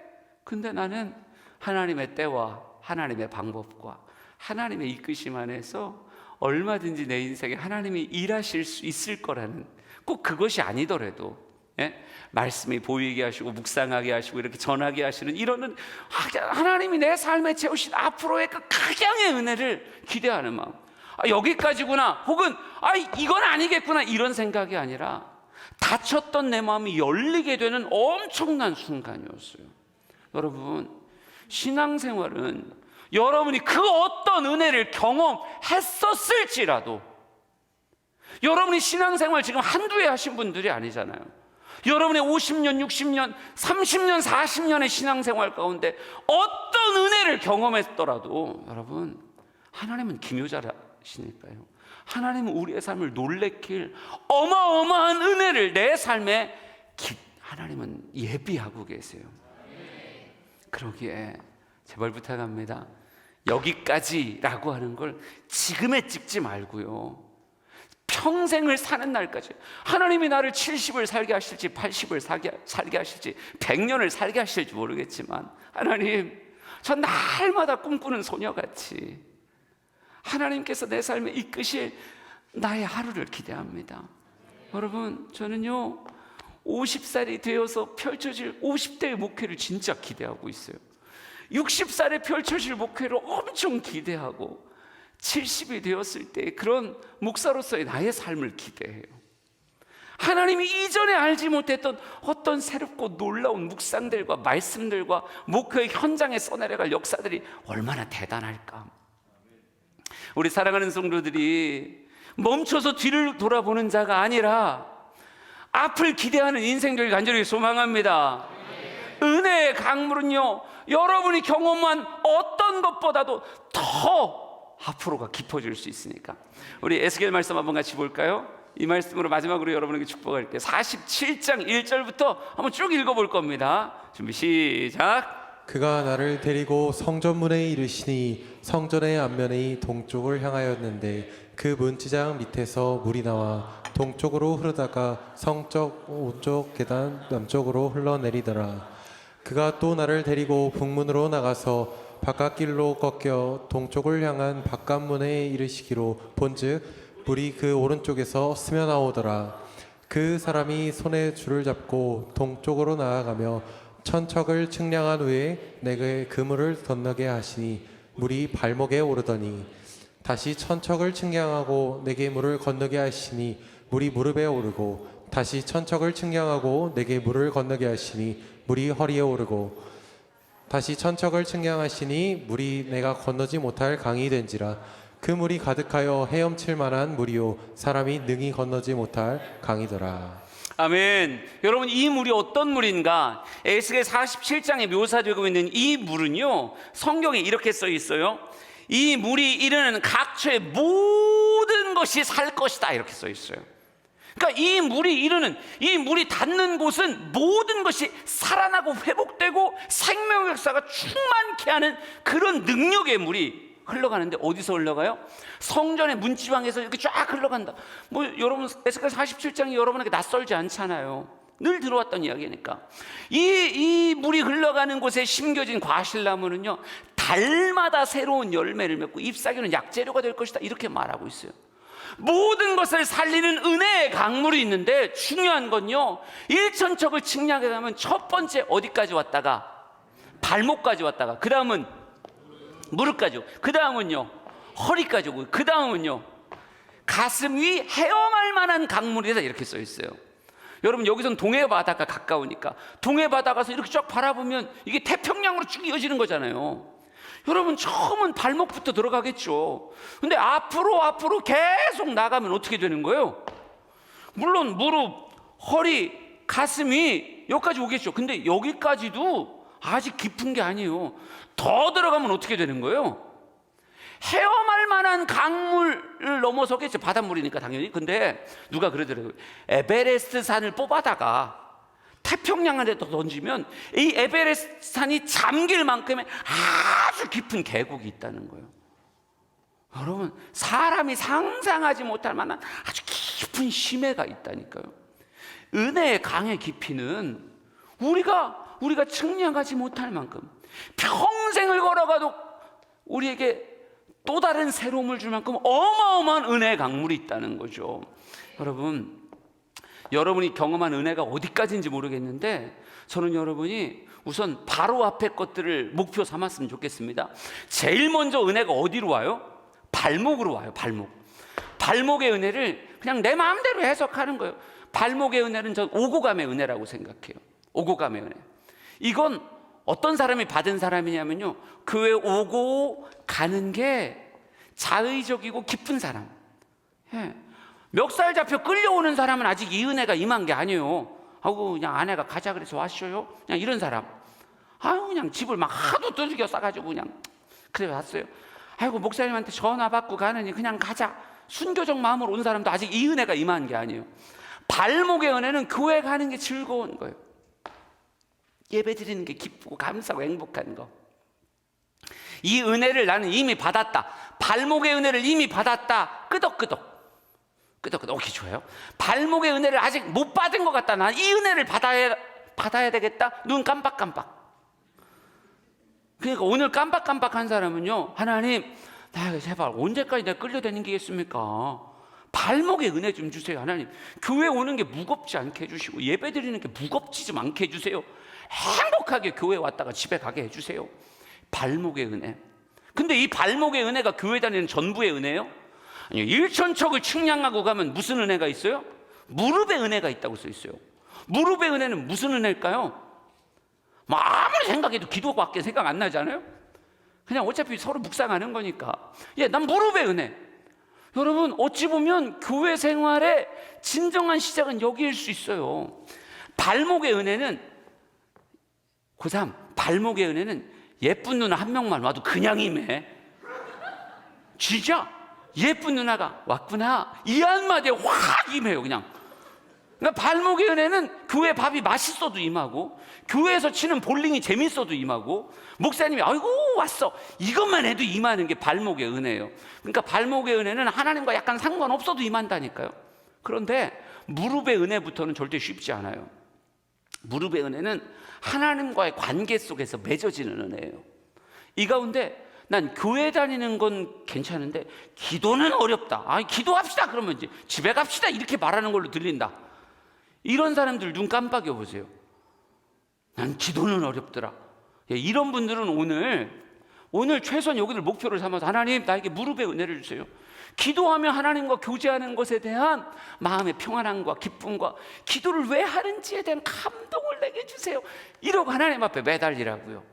나는 하나님의 때와 하나님의 방법과 하나님의 이끄심 안에서 얼마든지 내 인생에 하나님이 일하실 수 있을 거라는, 꼭 그것이 아니더라도 말씀이 보이게 하시고 묵상하게 하시고 이렇게 전하게 하시는 이런 하나님이 내 삶에 채우신 앞으로의 그 각양의 은혜를 기대하는 마음. 여기까지구나, 혹은 이건 아니겠구나, 이런 생각이 아니라 닫혔던 내 마음이 열리게 되는 엄청난 순간이었어요. 여러분, 신앙생활은 여러분이 그 어떤 은혜를 경험했었을지라도, 여러분이 신앙생활 지금 한두 해 하신 분들이 아니잖아요. 여러분의 50년, 60년, 30년, 40년의 신앙생활 가운데 어떤 은혜를 경험했더라도 여러분, 하나님은 기묘자시니까요. 하나님은 우리의 삶을 놀래킬 어마어마한 은혜를 내 삶에 하나님은 예비하고 계세요. 그러기에 제발 부탁합니다. 여기까지라고 하는 걸 지금에 찍지 말고요, 평생을 사는 날까지, 하나님이 나를 70을 살게 하실지 80을 살게 하실지 100년을 살게 하실지 모르겠지만, 하나님, 전 날마다 꿈꾸는 소녀같이 하나님께서 내 삶에 이끄실 나의 하루를 기대합니다. 여러분, 저는요 50살이 되어서 펼쳐질 50대의 목회를 진짜 기대하고 있어요. 60살에 펼쳐질 목회를 엄청 기대하고, 70이 되었을 때 그런 목사로서의 나의 삶을 기대해요. 하나님이 이전에 알지 못했던 어떤 새롭고 놀라운 묵상들과 말씀들과 목회의 현장에 써내려갈 역사들이 얼마나 대단할까. 우리 사랑하는 성도들이 멈춰서 뒤를 돌아보는 자가 아니라 앞을 기대하는 인생들 간절히 소망합니다. 은혜의 강물은요, 여러분이 경험한 어떤 것보다도 더 앞으로가 깊어질 수 있으니까. 우리 에스겔 말씀 한번 같이 볼까요? 이 말씀으로 마지막으로 여러분에게 축복할게요. 47장 1절부터 한번 쭉 읽어볼 겁니다. 준비 시작. 그가 나를 데리고 성전문에 이르시니 성전의 앞면이 동쪽을 향하였는데 그 문지장 밑에서 물이 나와 동쪽으로 흐르다가 성적 오쪽 계단 남쪽으로 흘러내리더라. 그가 또 나를 데리고 북문으로 나가서 바깥길로 꺾여 동쪽을 향한 바깥문에 이르시기로 본즉 물이 그 오른쪽에서 스며나오더라. 그 사람이 손에 줄을 잡고 동쪽으로 나아가며 천척을 측량한 후에 내게 그 물을 건너게 하시니 물이 발목에 오르더니 다시 천척을 측량하고 내게 물을 건너게 하시니 물이 무릎에 오르고 다시 천척을 측량하고 내게 물을 건너게 하시니 물이 허리에 오르고 다시 천척을 측량하시니 물이 내가 건너지 못할 강이 된지라. 그 물이 가득하여 헤엄칠 만한 물이요 사람이 능히 건너지 못할 강이더라. 아멘. 여러분, 이 물이 어떤 물인가? 에스겔 47장에 묘사되고 있는 이 물은요, 성경에 이렇게 써 있어요. 이 물이 이르는 각처의 모든 것이 살 것이다, 이렇게 써 있어요. 그러니까 이 물이 이르는, 이 물이 닿는 곳은 모든 것이 살아나고 회복되고 생명의 역사가 충만케 하는 그런 능력의 물이 흘러가는데, 어디서 흘러가요? 성전의 문지방에서 이렇게 쫙 흘러간다. 여러분, 에스겔 47장이 여러분에게 낯설지 않잖아요. 늘 들어왔던 이야기니까. 이 물이 흘러가는 곳에 심겨진 과실나무는요, 달마다 새로운 열매를 맺고 잎사귀는 약재료가 될 것이다, 이렇게 말하고 있어요. 모든 것을 살리는 은혜의 강물이 있는데, 중요한 건요, 일천척을 측량해 가면 첫 번째 어디까지 왔다가 발목까지 왔다가, 그 다음은 무릎까지 오고, 그 다음은요 허리까지 오고, 그 다음은요 가슴 위 헤엄할 만한 강물이다, 이렇게 써 있어요. 여러분, 여기선 동해 바다가 가까우니까 동해 바다 가서 이렇게 쫙 바라보면 이게 태평양으로 쭉 이어지는 거잖아요. 여러분, 처음은 발목부터 들어가겠죠. 근데 앞으로 계속 나가면 어떻게 되는 거예요? 물론 무릎, 허리, 가슴이 여기까지 오겠죠. 근데 여기까지도 아직 깊은 게 아니에요. 더 들어가면 어떻게 되는 거예요? 헤엄할 만한 강물을 넘어서겠죠. 바닷물이니까 당연히. 근데 누가 그러더라고요. 에베레스트 산을 뽑아다가 태평양 안에 던지면 이 에베레스트 산이 잠길 만큼의 아주 깊은 계곡이 있다는 거예요. 여러분, 사람이 상상하지 못할 만한 아주 깊은 심해가 있다니까요. 은혜의 강의 깊이는 우리가 측량하지 못할 만큼, 평생을 걸어가도 우리에게 또 다른 새로움을 줄 만큼 어마어마한 은혜의 강물이 있다는 거죠. 여러분이 경험한 은혜가 어디까지인지 모르겠는데, 저는 여러분이 우선 바로 앞에 것들을 목표 삼았으면 좋겠습니다. 제일 먼저 은혜가 어디로 와요? 발목으로 와요. 발목의 은혜를 그냥 내 마음대로 해석하는 거예요. 발목의 은혜는 전 오고감의 은혜라고 생각해요. 오고감의 은혜. 이건 어떤 사람이 받은 사람이냐면요, 교회 오고 가는 게 자의적이고 기쁜 사람. 멱살 잡혀 끌려오는 사람은 아직 이 은혜가 임한 게 아니에요. 하고 그냥 아내가 가자 그래서 왔어요, 그냥 이런 사람. 그냥 집을 막 하도 두들겨 싸가지고 그냥 그래 왔어요. 아이고, 목사님한테 전화 받고 가느니 그냥 가자, 순교적 마음으로 온 사람도 아직 이 은혜가 임한 게 아니에요. 발목의 은혜는 교회 가는 게 즐거운 거예요. 예배 드리는 게 기쁘고 감사하고 행복한 거. 이 은혜를 나는 이미 받았다. 발목의 은혜를 이미 받았다. 끄덕끄덕. 오케이, 좋아요. 발목의 은혜를 아직 못 받은 것 같다. 난 이 은혜를 받아야 되겠다. 눈 깜빡깜빡. 그러니까 오늘 깜빡깜빡한 사람은요, 하나님, 나 제발 언제까지 내가 끌려다니겠습니까? 발목의 은혜 좀 주세요. 하나님, 교회 오는 게 무겁지 않게 해주시고 예배 드리는 게 무겁지 좀 않게 해주세요. 행복하게 교회 왔다가 집에 가게 해주세요. 발목의 은혜. 근데 이 발목의 은혜가 교회 다니는 전부의 은혜예요? 아니요. 일천척을 측량하고 가면 무슨 은혜가 있어요? 무릎의 은혜가 있다고 써 있어요. 무릎의 은혜는 무슨 은혜일까요? 아무리 생각해도 기도밖에 생각 안 나잖아요. 그냥 어차피 서로 묵상하는 거니까. 난 무릎의 은혜. 여러분, 어찌 보면 교회 생활의 진정한 시작은 여기일 수 있어요. 발목의 은혜는 고3, 발목의 은혜는 예쁜 누나 한 명만 와도 그냥 임해. 진짜 예쁜 누나가 왔구나, 이 한마디에 확 임해요. 그러니까 발목의 은혜는 교회 밥이 맛있어도 임하고, 교회에서 치는 볼링이 재밌어도 임하고, 목사님이 아이고 왔어, 이것만 해도 임하는 게 발목의 은혜예요. 그러니까 발목의 은혜는 하나님과 약간 상관없어도 임한다니까요. 그런데 무릎의 은혜부터는 절대 쉽지 않아요. 무릎의 은혜는 하나님과의 관계 속에서 맺어지는 은혜예요. 이 가운데 난 교회 다니는 건 괜찮은데 기도는 어렵다. 기도합시다 그러면 이제 집에 갑시다 이렇게 말하는 걸로 들린다. 이런 사람들 눈 깜빡여 보세요. 난 기도는 어렵더라. 이런 분들은 오늘 최소한 여기를 목표를 삼아서 하나님, 나에게 무릎의 은혜를 주세요. 기도하며 하나님과 교제하는 것에 대한 마음의 평안함과 기쁨과 기도를 왜 하는지에 대한 감동을 내게 주세요. 이러고 하나님 앞에 매달리라고요.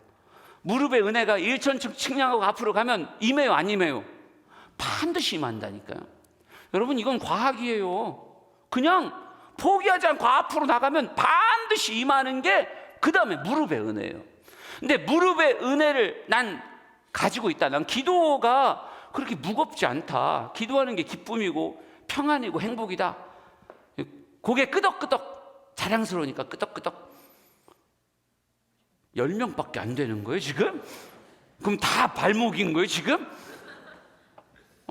무릎의 은혜가 일천척 측량하고 앞으로 가면 임해요, 안 임해요? 반드시 임한다니까요. 여러분, 이건 과학이에요. 그냥 포기하지 않고 앞으로 나가면 반드시 임하는 게 그 다음에 무릎의 은혜예요. 근데 무릎의 은혜를 난 가지고 있다. 난 기도가 그렇게 무겁지 않다. 기도하는 게 기쁨이고 평안이고 행복이다. 고개 끄덕끄덕, 자랑스러우니까 끄덕끄덕. 10명밖에 안 되는 거예요 지금? 그럼 다 발목인 거예요 지금?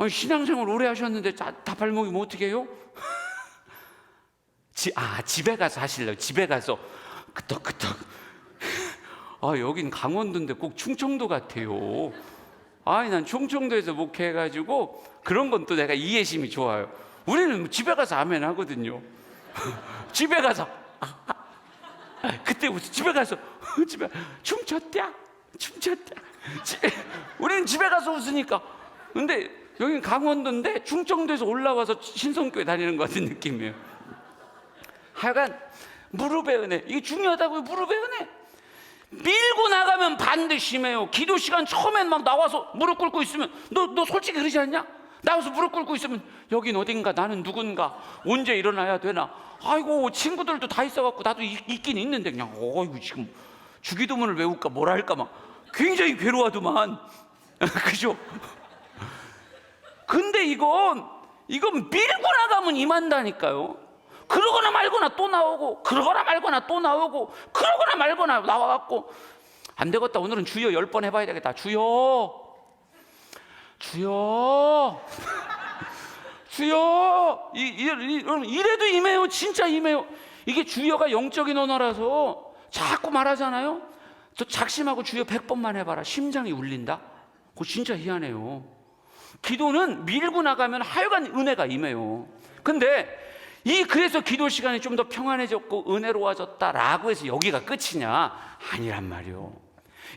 신앙생활 오래 하셨는데 다 발목이면 어떻게 해요? 집에 가서 하실래요? 집에 가서 끄덕끄덕. 여긴 강원도인데 꼭 충청도 같아요. 아니 난 충청도에서 목회해가지고 그런 건 또 내가 이해심이 좋아요. 우리는 집에 가서 아멘 하거든요. 집에 가서 그때 집에 가서 집에 춤췄다. 우리는 집에 가서 웃으니까. 근데 여긴 강원도인데 충청도에서 올라와서 신성교회 다니는 것 같은 느낌이에요. 하여간 무릎의 은혜, 이게 중요하다고요. 무릎의 은혜 밀고 나가면 반드시 심해요. 기도 시간 처음엔 막 나와서 무릎 꿇고 있으면 너 솔직히 그러지 않냐? 나와서 무릎 꿇고 있으면 여긴 어딘가, 나는 누군가, 언제 일어나야 되나. 아이고 친구들도 다 있어갖고 나도 있긴 있는데 그냥 어이구 지금 주기도문을 외울까 뭘 할까 막 굉장히 괴로워하더만. 그죠? 근데 이건 밀고 나가면 임한다니까요. 그러거나 말거나 또 나오고, 그러거나 말거나 또 나오고, 그러거나 말거나 나와갖고 안 되겠다, 오늘은 주여 10번 해봐야 되겠다. 주여 이래도 임해요. 진짜 임해요. 이게 주여가 영적인 언어라서 자꾸 말하잖아요. 저 작심하고 주여 100번만 해봐라, 심장이 울린다. 그거 진짜 희한해요. 기도는 밀고 나가면 하여간 은혜가 임해요. 근데 그래서 기도 시간이 좀 더 평안해졌고 은혜로워졌다라고 해서 여기가 끝이냐? 아니란 말이요.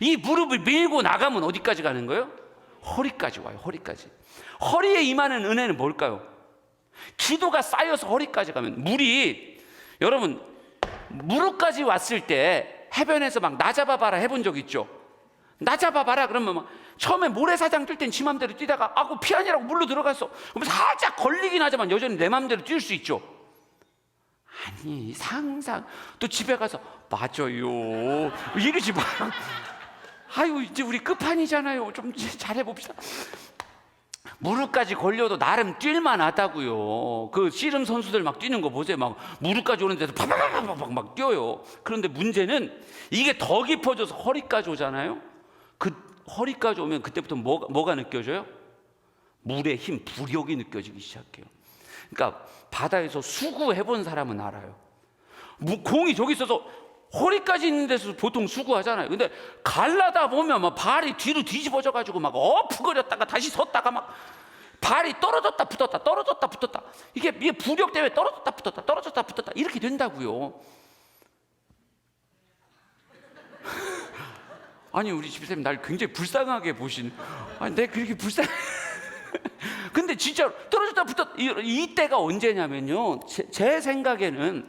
이 무릎을 밀고 나가면 어디까지 가는 거예요? 허리까지 와요. 허리까지. 허리에 임하는 은혜는 뭘까요? 기도가 쌓여서 허리까지 가면, 물이, 여러분 무릎까지 왔을 때 해변에서 막 나 잡아봐라 해본 적 있죠? 나 잡아봐라 그러면 막 처음에 모래사장 뛸 땐 지 맘대로 뛰다가 아고 피하니라고 물로 들어갔어. 그럼 살짝 걸리긴 하지만 여전히 내 맘대로 뛸 수 있죠. 아니 상상 또 집에 가서 맞아요 이러지 마. 아유 이제 우리 끝판이잖아요. 좀 잘해봅시다. 무릎까지 걸려도 나름 뛸만하다고요. 그 씨름 선수들 막 뛰는 거 보세요. 막 무릎까지 오는 데서 파바바바박 막 뛰어요. 그런데 문제는 이게 더 깊어져서 허리까지 오잖아요. 그 허리까지 오면 그때부터 뭐가 느껴져요? 물의 힘, 부력이 느껴지기 시작해요. 그러니까 바다에서 수구해본 사람은 알아요. 공이 저기 있어서 허리까지 있는 데서 보통 수구하잖아요. 근데 갈라다 보면 막 발이 뒤로 뒤집어져 가지고 막 어프거렸다가 다시 섰다가 막 발이 떨어졌다 붙었다 떨어졌다 붙었다, 이게 부력 때문에 떨어졌다 붙었다 이렇게 된다고요. 아니 우리 집사님 날 굉장히 불쌍하게 보신. 아니 내가 그렇게 불쌍. 근데 진짜 떨어졌다 붙었다 이때가 언제냐면요, 제 생각에는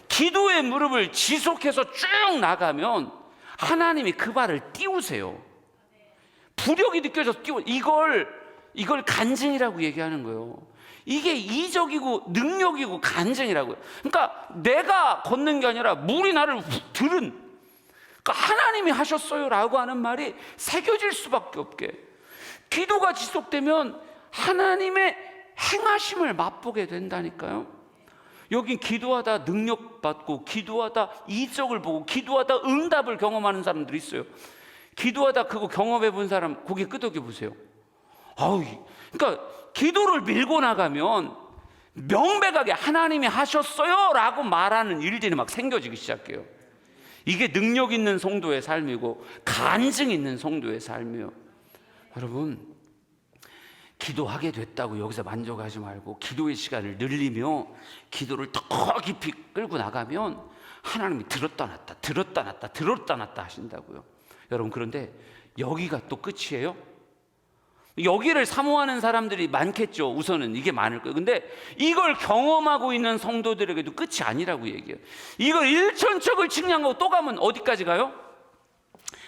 기도의 무릎을 지속해서 쭉 나가면 하나님이 그 발을 띄우세요. 부력이 느껴져서 띄워. 이걸 간증이라고 얘기하는 거예요. 이게 이적이고 능력이고 간증이라고요. 그러니까 내가 걷는 게 아니라 물이 나를 훅 들은, 그러니까 하나님이 하셨어요 라고 하는 말이 새겨질 수밖에 없게. 기도가 지속되면 하나님의 행하심을 맛보게 된다니까요. 여긴 기도하다 능력 받고, 기도하다 이적을 보고, 기도하다 응답을 경험하는 사람들이 있어요. 기도하다 그거 경험해 본 사람 고개 끄덕여 보세요. 그러니까 기도를 밀고 나가면 명백하게 하나님이 하셨어요 라고 말하는 일들이 막 생겨지기 시작해요. 이게 능력 있는 성도의 삶이고 간증 있는 성도의 삶이에요. 여러분, 기도하게 됐다고 여기서 만족하지 말고 기도의 시간을 늘리며 기도를 더 깊이 끌고 나가면 하나님이 들었다 놨다 하신다고요. 여러분, 그런데 여기가 또 끝이에요? 여기를 사모하는 사람들이 많겠죠. 우선은 이게 많을 거예요. 근데 이걸 경험하고 있는 성도들에게도 끝이 아니라고 얘기해요. 이걸 일천척을 측량하고 또 가면 어디까지 가요?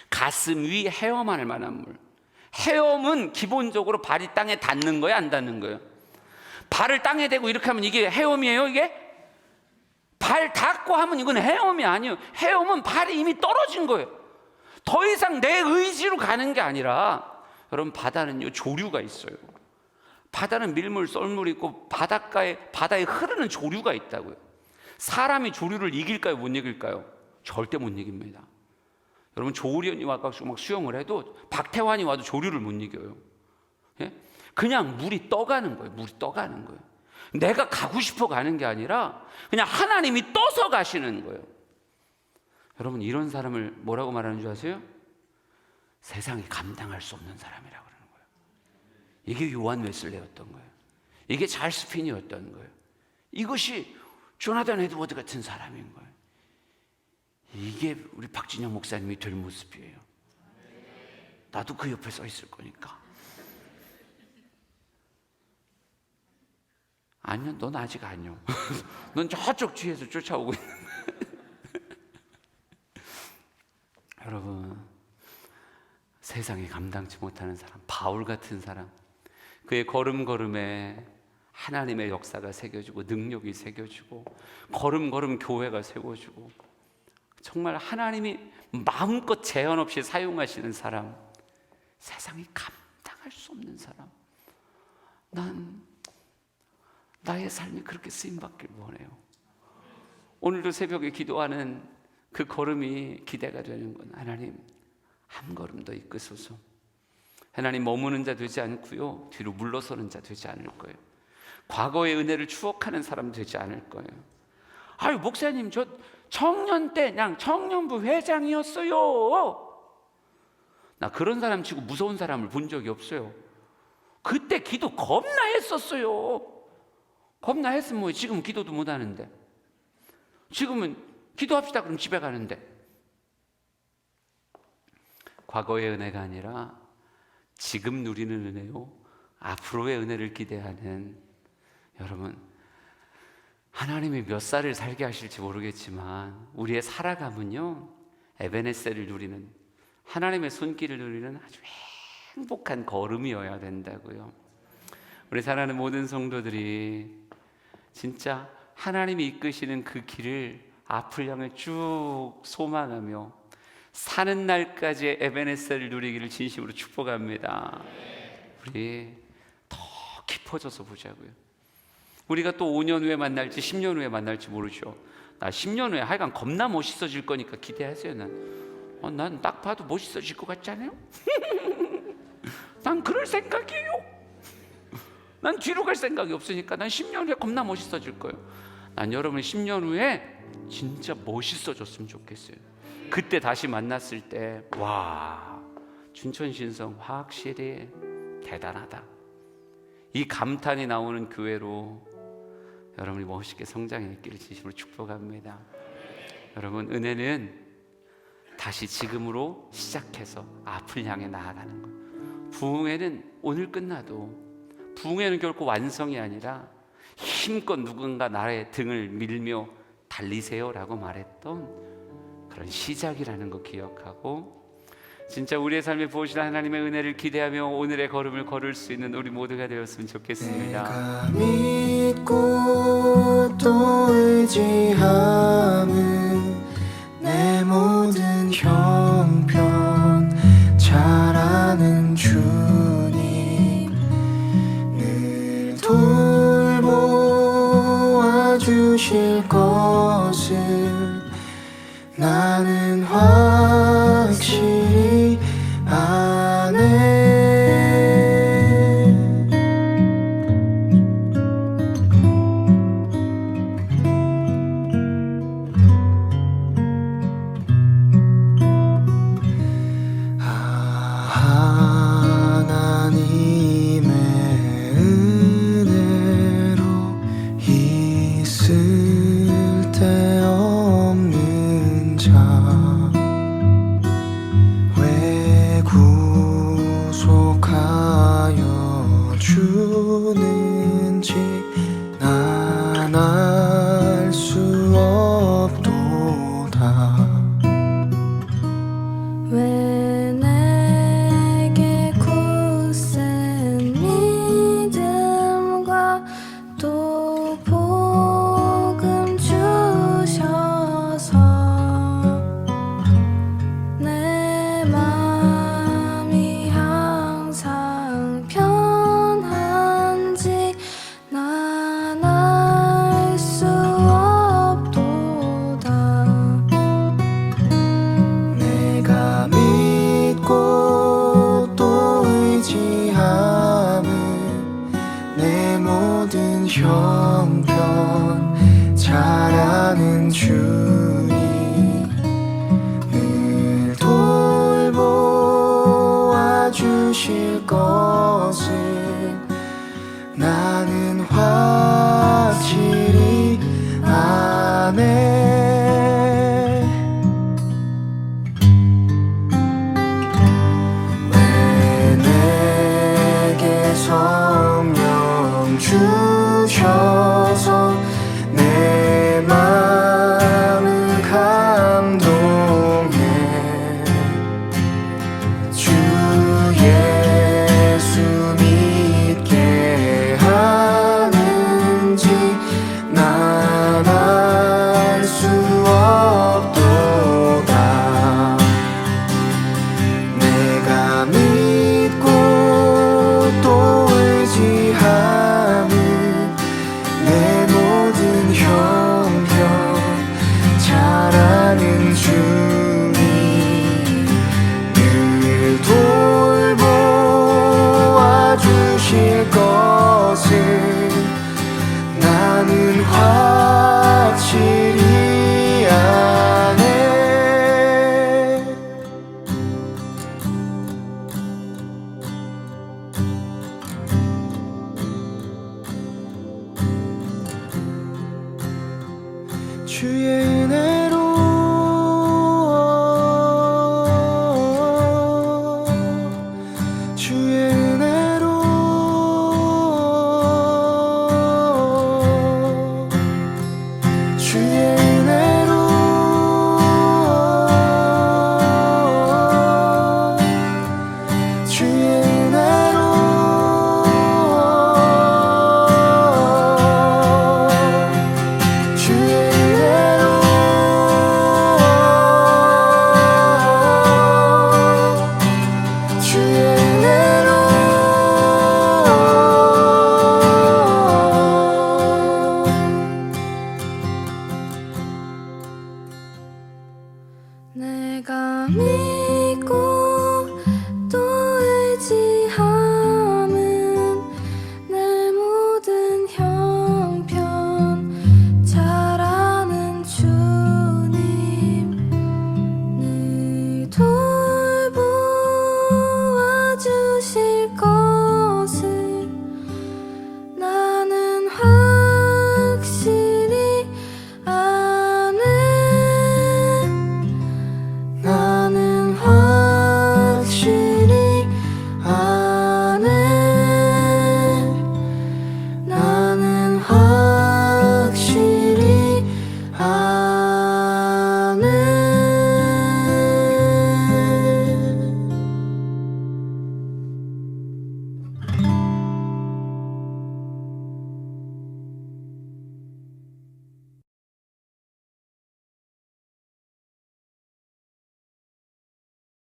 가슴 위 헤엄할 만한 물. 헤엄은 기본적으로 발이 땅에 닿는 거예요, 안 닿는 거예요? 발을 땅에 대고 이렇게 하면 이게 헤엄이에요? 이게? 발 닿고 하면 이건 헤엄이 아니에요. 헤엄은 발이 이미 떨어진 거예요. 더 이상 내 의지로 가는 게 아니라, 여러분, 바다는요 조류가 있어요. 바다는 밀물, 썰물 있고 바다에 흐르는 조류가 있다고요. 사람이 조류를 이길까요, 못 이길까요? 절대 못 이깁니다. 여러분, 조훈련이 와가지고 막 수영을 해도, 박태환이 와도 조류를 못 이겨요. 예? 그냥 물이 떠가는 거예요. 물이 떠가는 거예요. 내가 가고 싶어 가는 게 아니라 그냥 하나님이 떠서 가시는 거예요. 여러분, 이런 사람을 뭐라고 말하는 줄 아세요? 세상이 감당할 수 없는 사람이라고 그러는 거예요. 이게 요한 웨슬레였던 거예요. 이게 찰스 핀이었던 거예요. 이것이 조나단 에드워드 같은 사람인 거예요. 이게 우리 박진영 목사님이 될 모습이에요. 나도 그 옆에 서 있을 거니까. 아니요, 넌 아직 아니요. 넌 저쪽 뒤에서 쫓아오고 있는 거야. 여러분, 세상에 감당치 못하는 사람, 바울 같은 사람, 그의 걸음걸음에 하나님의 역사가 새겨지고 능력이 새겨지고 걸음걸음 교회가 세워지고 정말 하나님이 마음껏 제한 없이 사용하시는 사람, 세상이 감당할 수 없는 사람. 난 나의 삶이 그렇게 쓰임받길 원해요. 오늘도 새벽에 기도하는 그 걸음이 기대가 되는 건 하나님 한 걸음 더 이끄소서. 하나님 머무는 자 되지 않고요, 뒤로 물러서는 자 되지 않을 거예요. 과거의 은혜를 추억하는 사람 되지 않을 거예요. 아유 목사님, 저 청년 때 그냥 청년부 회장이었어요. 나 그런 사람 치고 무서운 사람을 본 적이 없어요. 그때 기도 겁나 했었어요. 겁나 했으면 뭐 지금 기도도 못 하는데. 지금은 기도합시다 그럼 집에 가는데. 과거의 은혜가 아니라 지금 누리는 은혜요, 앞으로의 은혜를 기대하는 여러분, 하나님이 몇 살을 살게 하실지 모르겠지만 우리의 살아감은요, 에베네셀을 누리는, 하나님의 손길을 누리는 아주 행복한 걸음이어야 된다고요. 우리 사랑하는 모든 성도들이 진짜 하나님이 이끄시는 그 길을 앞을 향해 쭉 소망하며 사는 날까지 에베네셀을 누리기를 진심으로 축복합니다. 우리 더 깊어져서 보자고요. 우리가 또 5년 후에 만날지 10년 후에 만날지 모르죠. 나 10년 후에 하여간 겁나 멋있어질 거니까 기대하세요. 난 딱 봐도 멋있어질 것 같지 않아요? 난 그럴 생각이에요. 난 뒤로 갈 생각이 없으니까 난 10년 후에 겁나 멋있어질 거예요. 난 여러분 10년 후에 진짜 멋있어졌으면 좋겠어요. 그때 다시 만났을 때 와, 춘천신성 확실히 대단하다, 이 감탄이 나오는 교회로 여러분이 멋있게 성장해 있기를 진심으로 축복합니다. 여러분, 은혜는 다시 지금으로 시작해서 앞을 향해 나아가는 거예요. 부흥회는 오늘 끝나도, 부흥회는 결코 완성이 아니라 힘껏 누군가 나의 등을 밀며 달리세요라고 말했던 그런 시작이라는 거 기억하고, 진짜 우리의 삶에 부으신 하나님의 은혜를 기대하며 오늘의 걸음을 걸을 수 있는 우리 모두가 되었으면 좋겠습니다. 내가 믿고 또 의지함은 내 모든 형편 잘 아는 주님, 늘 돌보아 주실 것을 나는 확실히 아네. 하나님의 은혜로 있을 때 없는 자 왜 구속하여 주는지 난 알 수 없도다. 왜 내게 굳센 믿음과 또 복음 주셔서 내 맘이 항상 편한지 난 알 수 없도다. 내가 믿고 또 의지함은 내 모든 형편 잘 아는 주님, 늘 돌보아 주실 것을 나는 확실히 아네. 왜 내게 성령 주셔서 내 마음을 감동해. 주 예수 믿게 하는지 난 알 수 없도다. 내가 믿고 또 의지하는 내 모든 형편 잘 아는 주님 늘 돌보아 주실 것을 나는 확실히 아네. 주의